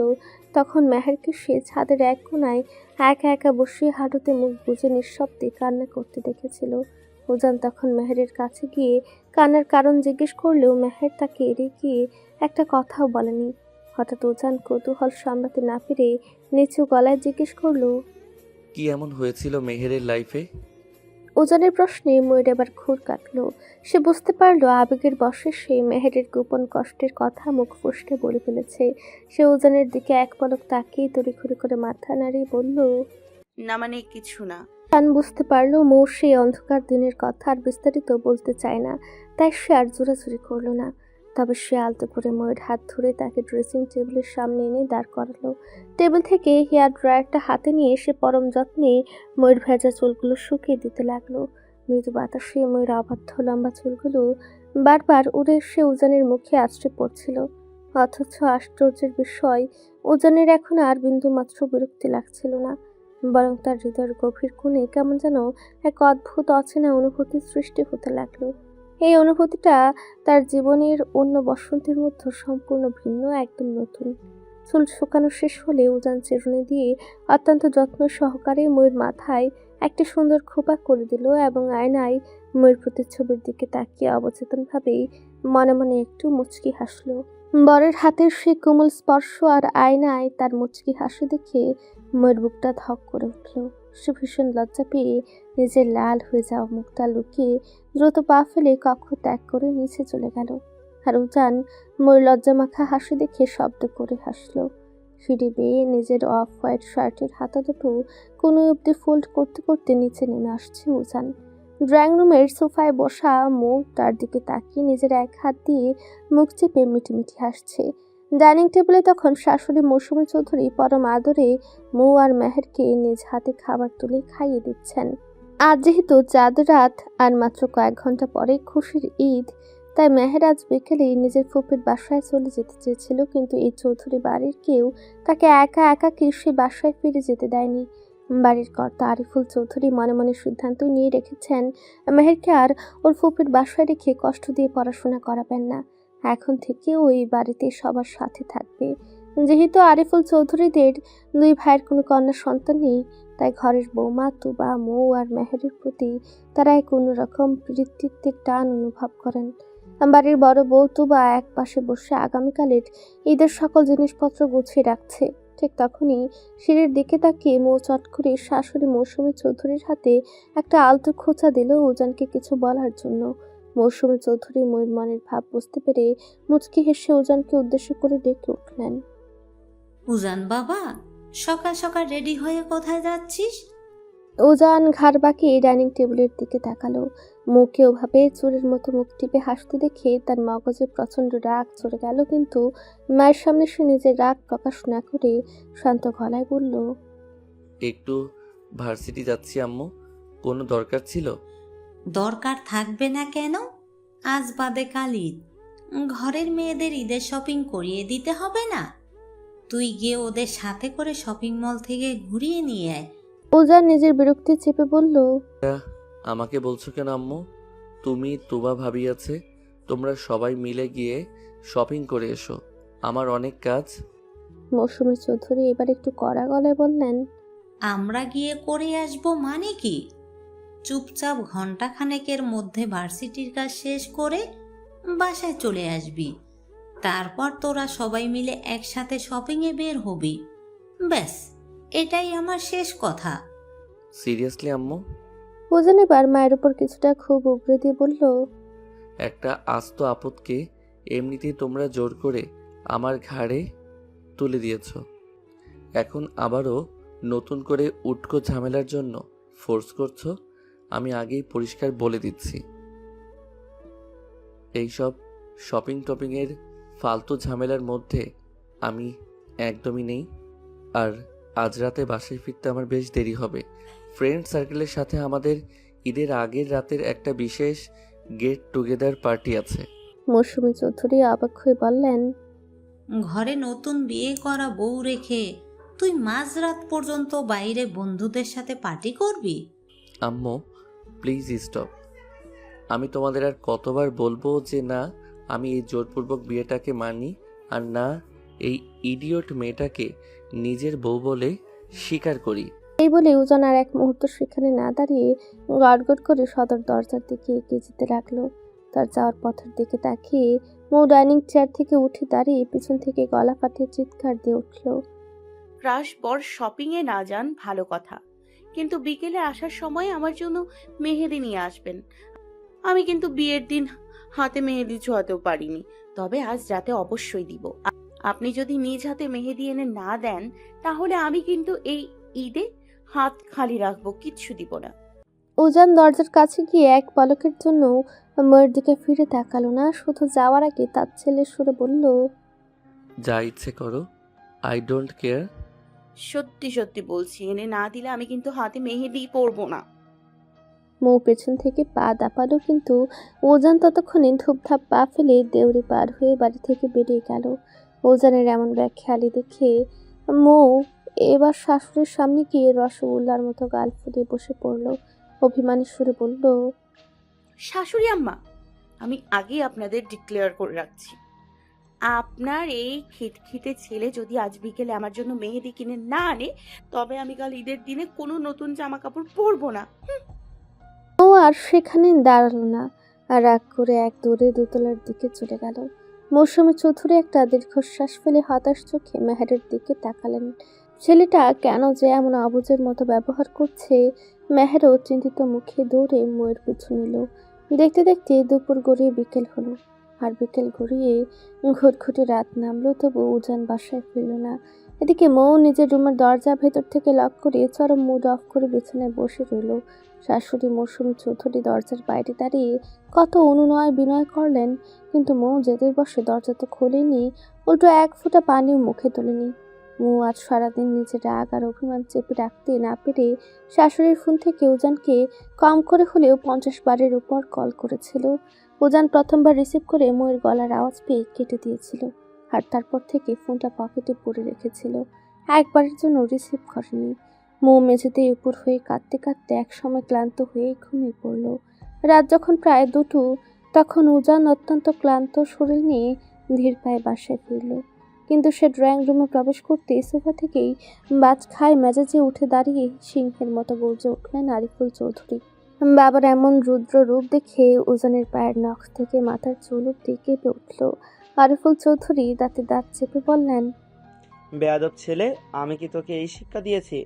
S10: তখন মেহেরকে সে ছাদের এক কোণায় একা একা বসিয়ে হাঁটুতে মুখ গুজে নিঃশব্দে কান্না করতে দেখেছিল। উজান তখন মেহেরের কাছে গিয়ে কান্নার কারণ জিজ্ঞেস করলেও মেহের তাকে এড়িয়ে গিয়ে একটা কথাও বলেনি। হঠাৎ উজান কৌতূহল সামলাতে না পেরে নিচু গলায় জিজ্ঞেস করলো,
S2: কি এমন হয়েছিল মেহেরের লাইফে?
S10: উজানের প্রশ্নে ময়ূর এবার ঘুর কাটলো। সে বুঝতে পারলো আবেগের বশে সে মেহেরের গোপন কষ্টের কথা মুখ ফসকে বলে ফেলেছে। সে উজানের দিকে এক পলক তাকিয়ে তড়িঘড়ি করে মাথা নাড়িয়ে বলল,
S1: না মানে কিছু না।
S10: উজান বুঝতে পারলো মৌ সেই অন্ধকার দিনের কথা আর বিস্তারিত বলতে চায় না, তাই সে আর জোরাজুরি করলো না। তবে সে আলতো করে ময়ূর হাত ধরে তাকে ড্রেসিং টেবিলের সামনে এনে দাঁড় করালো। টেবিল থেকে হেয়ার ড্রায়ারটা হাতে নিয়ে সে পরম যত্নে ময়ূর ভেজা চুলগুলো শুকিয়ে দিতে লাগলো। মৃদু বাতাসে ময়ূর অবাধ্য লম্বা চুলগুলো বারবার উড়ে এসে উজানের মুখে আছড়ে পড়ছিল। অথচ আশ্চর্যের বিষয়, উজানের এখন আর বিন্দুমাত্র বিরক্তি লাগছিল না, বরং তার হৃদয়ের গভীর কোণে কেমন যেন এক অদ্ভুত অচেনা অনুভূতির সৃষ্টি হতে লাগলো। এই অনুভূতিটা তার জীবনের অন্য বসন্তের মধ্যে সম্পূর্ণ ভিন্ন, একদম নতুন। চুল শুকানো শেষ হলে উজান চিরুনি দিয়ে অত্যন্ত যত্ন সহকারে ময়ূর মাথায় একটি সুন্দর খোপা করে দিল এবং আয়নায় ময়ূর প্রতিচ্ছবির দিকে তাকিয়ে অবচেতনভাবেই মনে মনে একটু মুচকি হাসল। বরের হাতের সেই কোমল স্পর্শ আর আয়নায় তার মুচকি হাসি দেখে ময়ূর বুকটা ধক করে উঠল। সে ভীষণ লজ্জা পেয়ে নিজের লাল হয়ে যাওয়া মুখটা লুকিয়ে দ্রুত পা ফেলে কক্ষ ত্যাগ করে নিচে চলে গেল। আর উজান ময়ূর লজ্জামাখা হাসি দেখে শব্দ করে হাসলো। সিঁড়ি বেয়ে নিজের অফ হোয়াইট শার্টের হাতা দুটো কোনো অবধি ফোল্ড করতে করতে নিচে নেমে আসছে উজান। ড্রয়িং রুমের সোফায় বসা মৌ তার দিকে তাকিয়ে নিজের এক হাত দিয়ে মুখ চেপে মিটিমিটি হাসছে। ডাইনিং টেবিলে তখন শাশুড়ি মৌসুমী চৌধুরী পরম আদরে মৌ আর মেহেরকে নিজ হাতে খাবার তুলে খাইয়ে দিচ্ছেন। আজ যেহেতু চাঁদ রাত আর মাত্র কয়েক ঘন্টা পরে খুশির ঈদ, তাই মেহের আজ বিকেলে নিজের ফুপির বাসায় চলে যেতে চেয়েছিল, কিন্তু এই চৌধুরী বাড়ির কেউ তাকে একা একা সে বাসায় ফিরে যেতে দেয়নি। বাড়ির কর্তা আরিফুল চৌধুরী মনে মনে সিদ্ধান্ত নিয়ে রেখেছেন মেহেরকে আর ওর ফুপির বাসায় রেখে কষ্ট দিয়ে পড়াশোনা করাবেন না। এখন থেকে ওই বাড়িতে সবার সাথে থাকবে। যেহেতু আরিফুল চৌধুরীদের 2 ভাইয়ের কোনো কন্যা সন্তান নেই, তাই ঘরের বৌমা তুবা, মৌ আর মেহেরের প্রতি তারা এক অন্যরকম পিতৃত্বের টান অনুভব করেন। বাড়ির বড় বউ তুবা এক পাশে বসে আগামীকালের ঈদের সকল জিনিসপত্র গুছিয়ে রাখছে। ঠিক তখনই সিঁড়ির দিকে তাকিয়ে মৌ চট করে শাশুড়ি মৌসুমী চৌধুরীর হাতে একটা আলতো খোঁচা দিল উজানকে কিছু বলার জন্য। মৌসুমী চৌধুরী ময়ূর মনের ভাব বুঝতে পেরে মুচকি হেসে উজানকে উদ্দেশ্য করে ডেকে উঠলেন,
S11: উজান বাবা, সকাল সকাল রেডি হয়ে কোথায় যাচ্ছিস?
S10: উজান ঘাড় বাঁকিয়ে ডাইনিং টেবিলের দিকে তাকালো। মুখে ওভাবে চোরের মতো মুখ টিপে হাসতে দেখে তার মগজে প্রচণ্ড রাগ চড়ে গেল, কিন্তু মায়ের সামনে সে নিজের রাগ প্রকাশ না করে শান্ত গলায় বলল,
S2: একটু ভার্সিটি যাচ্ছি আম্মু, কোনো দরকার ছিল?
S11: দরকার থাকবে না কেন? আজ বাদে কাল ঈদ, ঘরের মেয়েদের ঈদের শপিং করিয়ে দিতে হবে না? তুই গিয়ে ওদের সাথে করে শপিং মল থেকে ঘুরিয়ে নিয়ে আয়।
S10: উজান নিজের বিরক্তি চেপে বলল,
S2: আমাকে বলছো কেন আম্মু? তুমি, তুবা ভাবি আছে, তোমরা সবাই মিলে গিয়ে শপিং করে এসো, আমার অনেক কাজ।
S10: মৌসুমী চৌধুরী এবার একটু কড়া গলায় বললেন,
S11: আমরা গিয়ে করে আসবো মানে কি? চুপচাপ ঘন্টাখানেকের মধ্যে ভার্সিটির কাজ শেষ করে বাসায় চলে আসবি। তারপর তোরা সবাই মিলে একসাথে শপিংয়ে বের হবি। ব্যাস, এটাই আমার শেষ কথা।
S2: সিরিয়াসলি আম্মু?
S10: উজান এবার মায়ের উপর কিছুটা খুব উগরে দিয়ে বলল,
S2: একটা আস্ত আপদকে এমনিতেই তোমরা জোর করে আমার ঘাড়ে তুলে দিয়েছ, এখন আবারও নতুন করে উটকো ঝামেলার জন্য ফোর্স করছো। আমি আগেই পরিষ্কার বলে দিচ্ছি, এইসব শপিং টপিংয়ের ফালতু ঝামেলার মধ্যে আমি একদমই নেই। আর আজ রাতে বাসায় ফিরতে আমার বেশ দেরি হবে। ফ্রেন্ড সার্কেলের সাথে আমাদের ঈদের আগের রাতের একটা বিশেষ গেট টুগেদার পার্টি আছে।
S10: মৌসুমী চৌধুরী অবাক হয়ে বললেন,
S11: ঘরে নতুন বিয়ে করা বউ রেখে তুই মাঝরাত পর্যন্ত বাইরে বন্ধুদের সাথে পার্টি করবি?
S2: আম্মু প্লিজ স্টপ। আমি তোমাদের আর কতবার বলবো যে না আমি এই জোরপূর্বক বিয়েটাকে মানি, আর না এই ইডিয়ট মেয়েটাকে নিজের বউ বলে স্বীকার করি।
S10: এই বলে উজান আর এক মুহূর্ত সেখানে না দাঁড়িয়ে গড়গড় করে সদর দরজার দিকে এগিয়ে যেতে লাগলো। তার যাওয়ার পথের দিকে তাকিয়ে মৌ ডাইনিং চেয়ার থেকে উঠে দাঁড়িয়ে পিছন থেকে গলা ফাটিয়ে চিৎকার দিয়ে উঠল।
S1: ক্রাশ বর শপিংয়ে না যান ভালো কথা, কিন্তু বিকেলে আসার সময় আমার জন্য মেহেদি নিয়ে আসবেন। আমি কিন্তু বিয়ের দিন হাতে মেহেদি ছোঁয়াতেও পারিনি, তবে আজ রাতে অবশ্যই দিব। আপনি যদি নিজ হাতে মেহেদি এনে না দেন তাহলে আমি কিন্তু এই ঈদে হাত খালি রাখবো, কিচ্ছু দিব না।
S10: উজান দরজার কাছে গিয়ে এক পলকের জন্য ময়ের দিকে ফিরে তাকালো না, শুধু যাওয়ার আগে তার ছেলের সুরে বলল,
S2: যা ইচ্ছে করো, আই ডোন্ট কেয়ার।
S1: সত্যি সত্যি বলছি, এনে না দিলে আমি কিন্তু হাতে মেহেদি পরবো না।
S10: মৌ পেছন থেকে পা দাপালো, কিন্তু ওজান ততক্ষণে ধূপধাপ পা ফেলে দেউড়ি পার হয়ে বাড়ি থেকে বেরিয়ে গেল। ওজানের এমন ব্যাখ্যালি দেখে মৌ এবার শাশুড়ির সামনে গিয়ে রসগোল্লার মতো গাল ফুলিয়ে বসে পড়ল। অভিমানী সুরে বলল,
S1: শাশুড়ি আম্মা, আমি আগেই আপনাদের ডিক্লেয়ার করে রাখছি, আপনার এই খিটখিটে ছেলে যদি আজ বিকেলে আমার জন্য মেহেদি কিনে না আনে তবে আমি কাল ঈদের দিনে কোনো নতুন জামা কাপড় পরবো না।
S10: ও আর সেখানে দাঁড়ালো না, আর রাগ করে এক দৌড়ে দোতলার দিকে চলে গেল। মৌসুমী চৌধুরী একটা দীর্ঘশ্বাস ফেলে হতাশ চোখে মেহেরের দিকে তাকালেন। ছেলেটা কেন যে এমন অবুঝের মতো ব্যবহার করছে, মেহেরও চিন্তিত মুখে দৌড়ে ময়ের পিছু নিল। দেখতে দেখতে দুপুর গড়িয়ে বিকেল হলো, আর বিকেল গড়িয়ে ঘুটঘুটে রাত নামলো, তবু উজান বাসায় ফিরল না। এদিকে মৌ নিজের রুমের দরজা ভেতর থেকে লক করে চরম মুড অফ করে বিছানায় বসে রইল। শাশুড়ি মৌসুমী চৌধুরী দরজার বাইরে দাঁড়িয়ে কত অনুনয় বিনয় করলেন, কিন্তু মৌ যেতে বসে দরজা তো খোলেনি, উল্টো এক ফোঁটা পানিও মুখে তোলেনি। মৌ আজ সারাদিন নিজের রাগ আর অভিমান চেপে রাখতে না পেরে শাশুড়ির ফোন থেকে উজানকে কম করে হলেও 50 বারের উপর কল করেছিল। উজান প্রথমবার রিসিভ করে মৌয়ের গলার আওয়াজ পেয়ে কেটে দিয়েছিল, আর তারপর থেকে ফোনটা পকেটে পরে রেখেছিল, একবারের জন্য রিসিভ করেনি। মৌ মেঝেতে উপর হয়ে কাঁদতে কাঁদতে একসময় ক্লান্ত হয়ে ঘুমিয়ে পড়ল। রাত যখন প্রায় 2টো, তখন উজান অত্যন্ত ক্লান্ত শরীর নিয়ে ধীর পায়ে বাসায় ফিরল। কিন্তু সে ড্রয়িং রুমে প্রবেশ করতে সোফা থেকেই বাজ খায় মেজাজে উঠে দাঁড়িয়ে সিংহের মতো গর্জে উঠলেন আরিফুল চৌধুরী। বাবার এমন রুদ্র রূপ দেখে উজানের পায়ের নখ থেকে মাথার চুল অব্দি কেঁপে উঠল। আরিফুল চৌধুরী দাঁতে দাঁত চেপে বললেন,
S8: বেয়াদব ছেলে, আমি কি তোকে এই শিক্ষা দিয়েছি?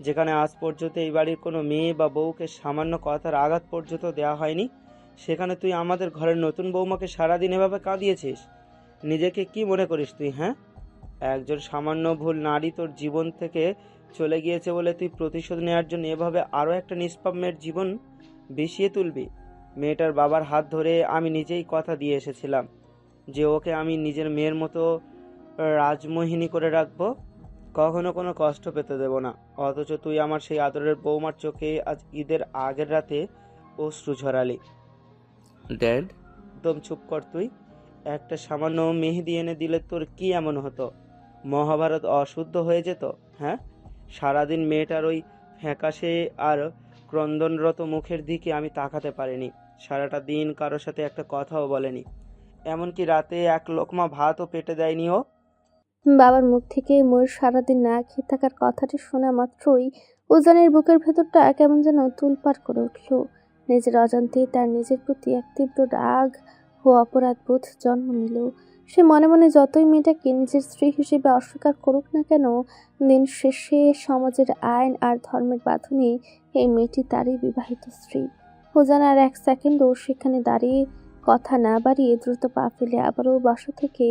S8: যেখানে আজ পর্যন্ত এই বাড়ির কোনো মেয়ে বা বউকে সামান্য কথার আঘাত পর্যন্ত দেওয়া হয়নি, সেখানে তুই আমাদের ঘরের নতুন বৌমাকে সারাদিন এভাবে কাঁদিয়েছিস। নিজেকে কি মনে করিস তুই? হ্যাঁ, একজন সামান্য ভুল নারী তোর জীবন থেকে চলে গিয়েছে বলে তুই প্রতিশোধ নেওয়ার জন্য এভাবে আরও একটা নিষ্পাপ মেয়ের জীবন বিষিয়ে তুলবি? মেয়েটার বাবার হাত ধরে আমি নিজেই কথা দিয়ে এসেছিলাম যে ওকে আমি নিজের মেয়ের মতো রাজমোহিনী করে রাখবো, কখনো কোনো কষ্ট পেতে দেব না। অথচ তুই আমার সেই আদরের বৌমার চোখে আজ ঈদের আগের রাতে অশ্রু ঝরালি।
S2: ড্যাড,
S8: একদম চুপ কর তুই। একটা সামান্য মেহেদি এনে দিলে তোর কি এমন হতো? মহাভারত অশুদ্ধ হয়ে যেত? হ্যাঁ, সারাদিন মেয়েটার ওই ফ্যাকাশে আর ক্রন্দনরত মুখের দিকে আমি তাকাতে পারিনি। সারাটা দিন কারোর সাথে একটা কথাও বলেনি, এমনকি রাতে এক লোকমা ভাতও পেটে দেয়নি ও।
S10: বাবার মুখ থেকে ময়ূর সারাদিন না খেয়ে থাকার কথাটি শোনা মাত্রই উজানের বুকের ভেতরটা কেমন যেন তুলপাড় করে উঠল। নিজের অজান্তেই তার নিজের প্রতি এক তীব্র রাগ ও অপরাধ বোধ জন্ম নিল। সে মনে মনে যতই মেয়েটাকে নিজের স্ত্রী হিসেবে অস্বীকার করুক না কেন, দিন শেষে সমাজের আইন আর ধর্মের বাঁধনে এই মেয়েটি তারই বিবাহিত স্ত্রী। উজান আর এক সেকেন্ডও সেখানে দাঁড়িয়ে কথা না বাড়িয়ে দ্রুত পা ফেলে আবারও বাসা থেকে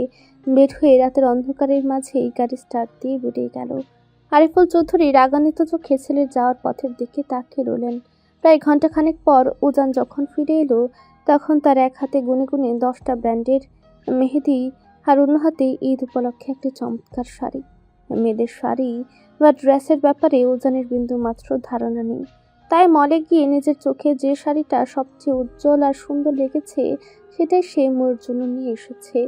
S10: বের হয়ে রাতের অন্ধকারের মাঝেই গাড়ি স্টার্ট দিয়ে বেরিয়ে গেল। আরিফুল চৌধুরী রাগান্বিত চোখে ছেলের যাওয়ার পথের দিকে তাকিয়ে রইলেন। প্রায় ঘন্টাখানেক পর উজান যখন ফিরে এলো, তখন তার এক হাতে গুনে গুনে 10টা ব্র্যান্ডের মেহেদি আর অন্য হাতে ঈদ উপলক্ষে একটি চমৎকার শাড়ি। মেয়েদের শাড়ি বা ড্রেসের ব্যাপারে উজানের বিন্দু মাত্র ধারণা নেই, তাই মলে গিয়ে নিজের চোখে যে শাড়িটা সবচেয়ে উজ্জ্বল আর সুন্দর লেগেছে সেটাই সে মোয়ের জন্য নিয়ে এসেছে।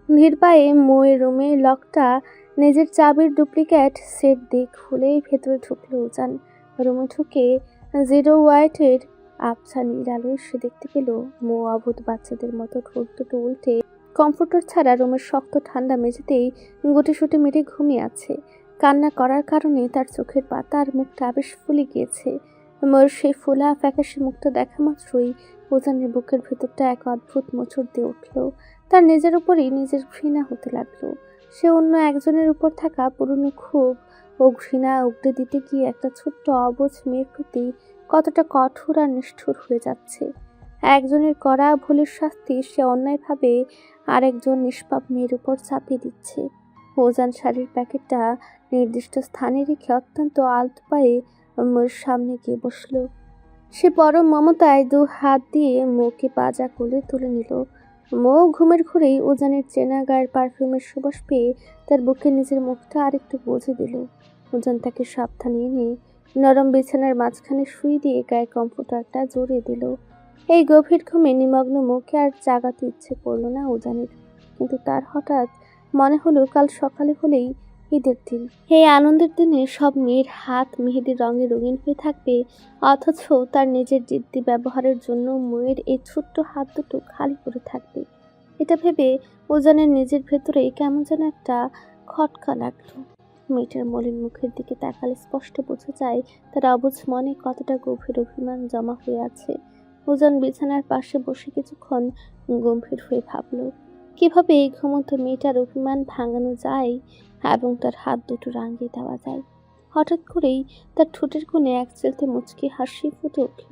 S10: ধীর পায়ে মোয়ের রুমের লকটা নিজের চাবির ডুপ্লিকেট সেট দিয়ে খুলেই ভেতরে ঢুকলো উজান। রুমে ঢুকে জিরো হোয়াইটের আবছা নীল আলোয় সে দেখতে পেল মো অভূত বাচ্চাদের মতো ঠোঁট দুটো উল্টে কমফোর্টার ছাড়া রুমের শক্ত ঠান্ডা মেঝেতেই গুটিসুটি মেরে ঘুমিয়ে আছে। কান্না করার কারণে তার চোখের পাতা আর মুখটা বেশ ফুলে গিয়েছে। মোর সেই ফোলা ফ্যাকাশে মুখটা দেখা মাত্রই উজানের বুকের ভেতরটা এক অদ্ভুত মোচড় দিয়ে উঠল। তার নিজের উপরই নিজের ঘৃণা হতে লাগলো। সে অন্য একজনের উপর থাকা পুরনো ক্ষোভ ও ঘৃণা উগড়ে দিতে গিয়ে একটা ছোট্ট অবুঝ মেয়ের প্রতি কতটা কঠোর আর নিষ্ঠুর হয়ে যাচ্ছে। একজনের করা ভুলের শাস্তি সে অন্যায়ভাবে আরেকজন নিষ্পাপ মেয়ের উপর চাপিয়ে দিচ্ছে। ওজান শাড়ির প্যাকেটটা নির্দিষ্ট স্থানে রেখে অত্যন্ত আলতো পায়ে মোর সামনে গিয়ে বসলো। সে পরম মমতায় দু হাত দিয়ে মোকে পাজা কোলে তুলে নিল। মো ঘুমের ঘুরেই উজানের চেনা গায়ের পারফিউমের সুবাস পেয়ে তার বুকে নিজের মুখটা আরেকটু বুঝে দিল। উজান তাকে সাবধানে এনে নরম বিছানার মাঝখানে শুয়ে দিয়ে গায়ে কম্ফোর্টারটা জড়িয়ে দিল। এই গভীর ঘুমে নিমগ্ন মুখে আর জাগাতে ইচ্ছে করলো না উজানের, কিন্তু তার হঠাৎ মনে হলো কাল সকালে হলেই ঈদের দিন। এই আনন্দের দিনে সব মেয়ের হাত মেহেদির রঙে রঙিন হয়ে থাকবে, অথচ তার নিজের জিদ্দি ব্যবহারের জন্য মেয়ের এই ছোট্ট হাত দুটো খালি পড়ে থাকবে। এটা ভেবে উজানের নিজের ভেতরে কেমন যেন একটা খটকা লাগলো। মেয়েটার মলিন মুখের দিকে তাকালে স্পষ্ট বোঝা যায় তার অবুঝ মনে কতটা গভীর অভিমান জমা হয়ে আছে। উজান বিছানার পাশে বসে কিছুক্ষণ গম্ভীর হয়ে ভাবল কিভাবে এই ঘুমন্ত মেয়েটার অভিমান ভাঙানো যায় এবং তার হাত দুটো রাঙিয়ে দেওয়া যায়। হঠাৎ করেই তার ঠোঁটের কোণে এক চেলতে মুচকি হাসি ফুটে উঠল।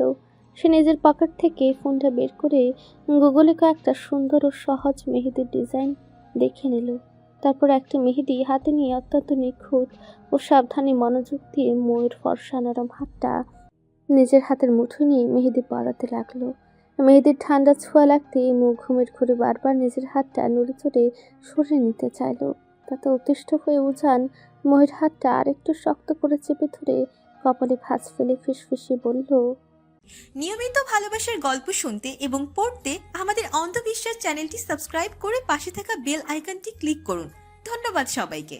S10: সে নিজের পকেট থেকে ফোনটা বের করে গুগলে কয়েকটা সুন্দর ও সহজ মেহেদির ডিজাইন দেখে নিল। তারপর একটা মেহেদি হাতে নিয়ে অত্যন্ত নিখুঁত ও সাবধানে মনোযোগ দিয়ে মোয়ের ফর্সা নরম হাতটা নিজের হাতের মুঠো নিয়ে মেহেদি পরাতে লাগলো। মেহেদির ঠান্ডা ছোঁয়া লাগতে মুখ ঘুমের ঘুরে বারবার নিজের হাতটা নড়ে চড়ে সরিয়ে নিতে চাইল। তাতে অতিষ্ঠ হয়ে উজান মোয়ের হাতটা আরেকটু শক্ত করে চেপে ধরে কপালে ভাঁজ ফেলে ফিসফিসিয়ে বলল,
S12: নিয়মিত ভালোবাসার গল্প শুনতে এবং পড়তে আমাদের অন্ধবিশ্বাস চ্যানেলটি সাবস্ক্রাইব করে পাশে থাকা বেল আইকনটি ক্লিক করুন। ধন্যবাদ সবাইকে।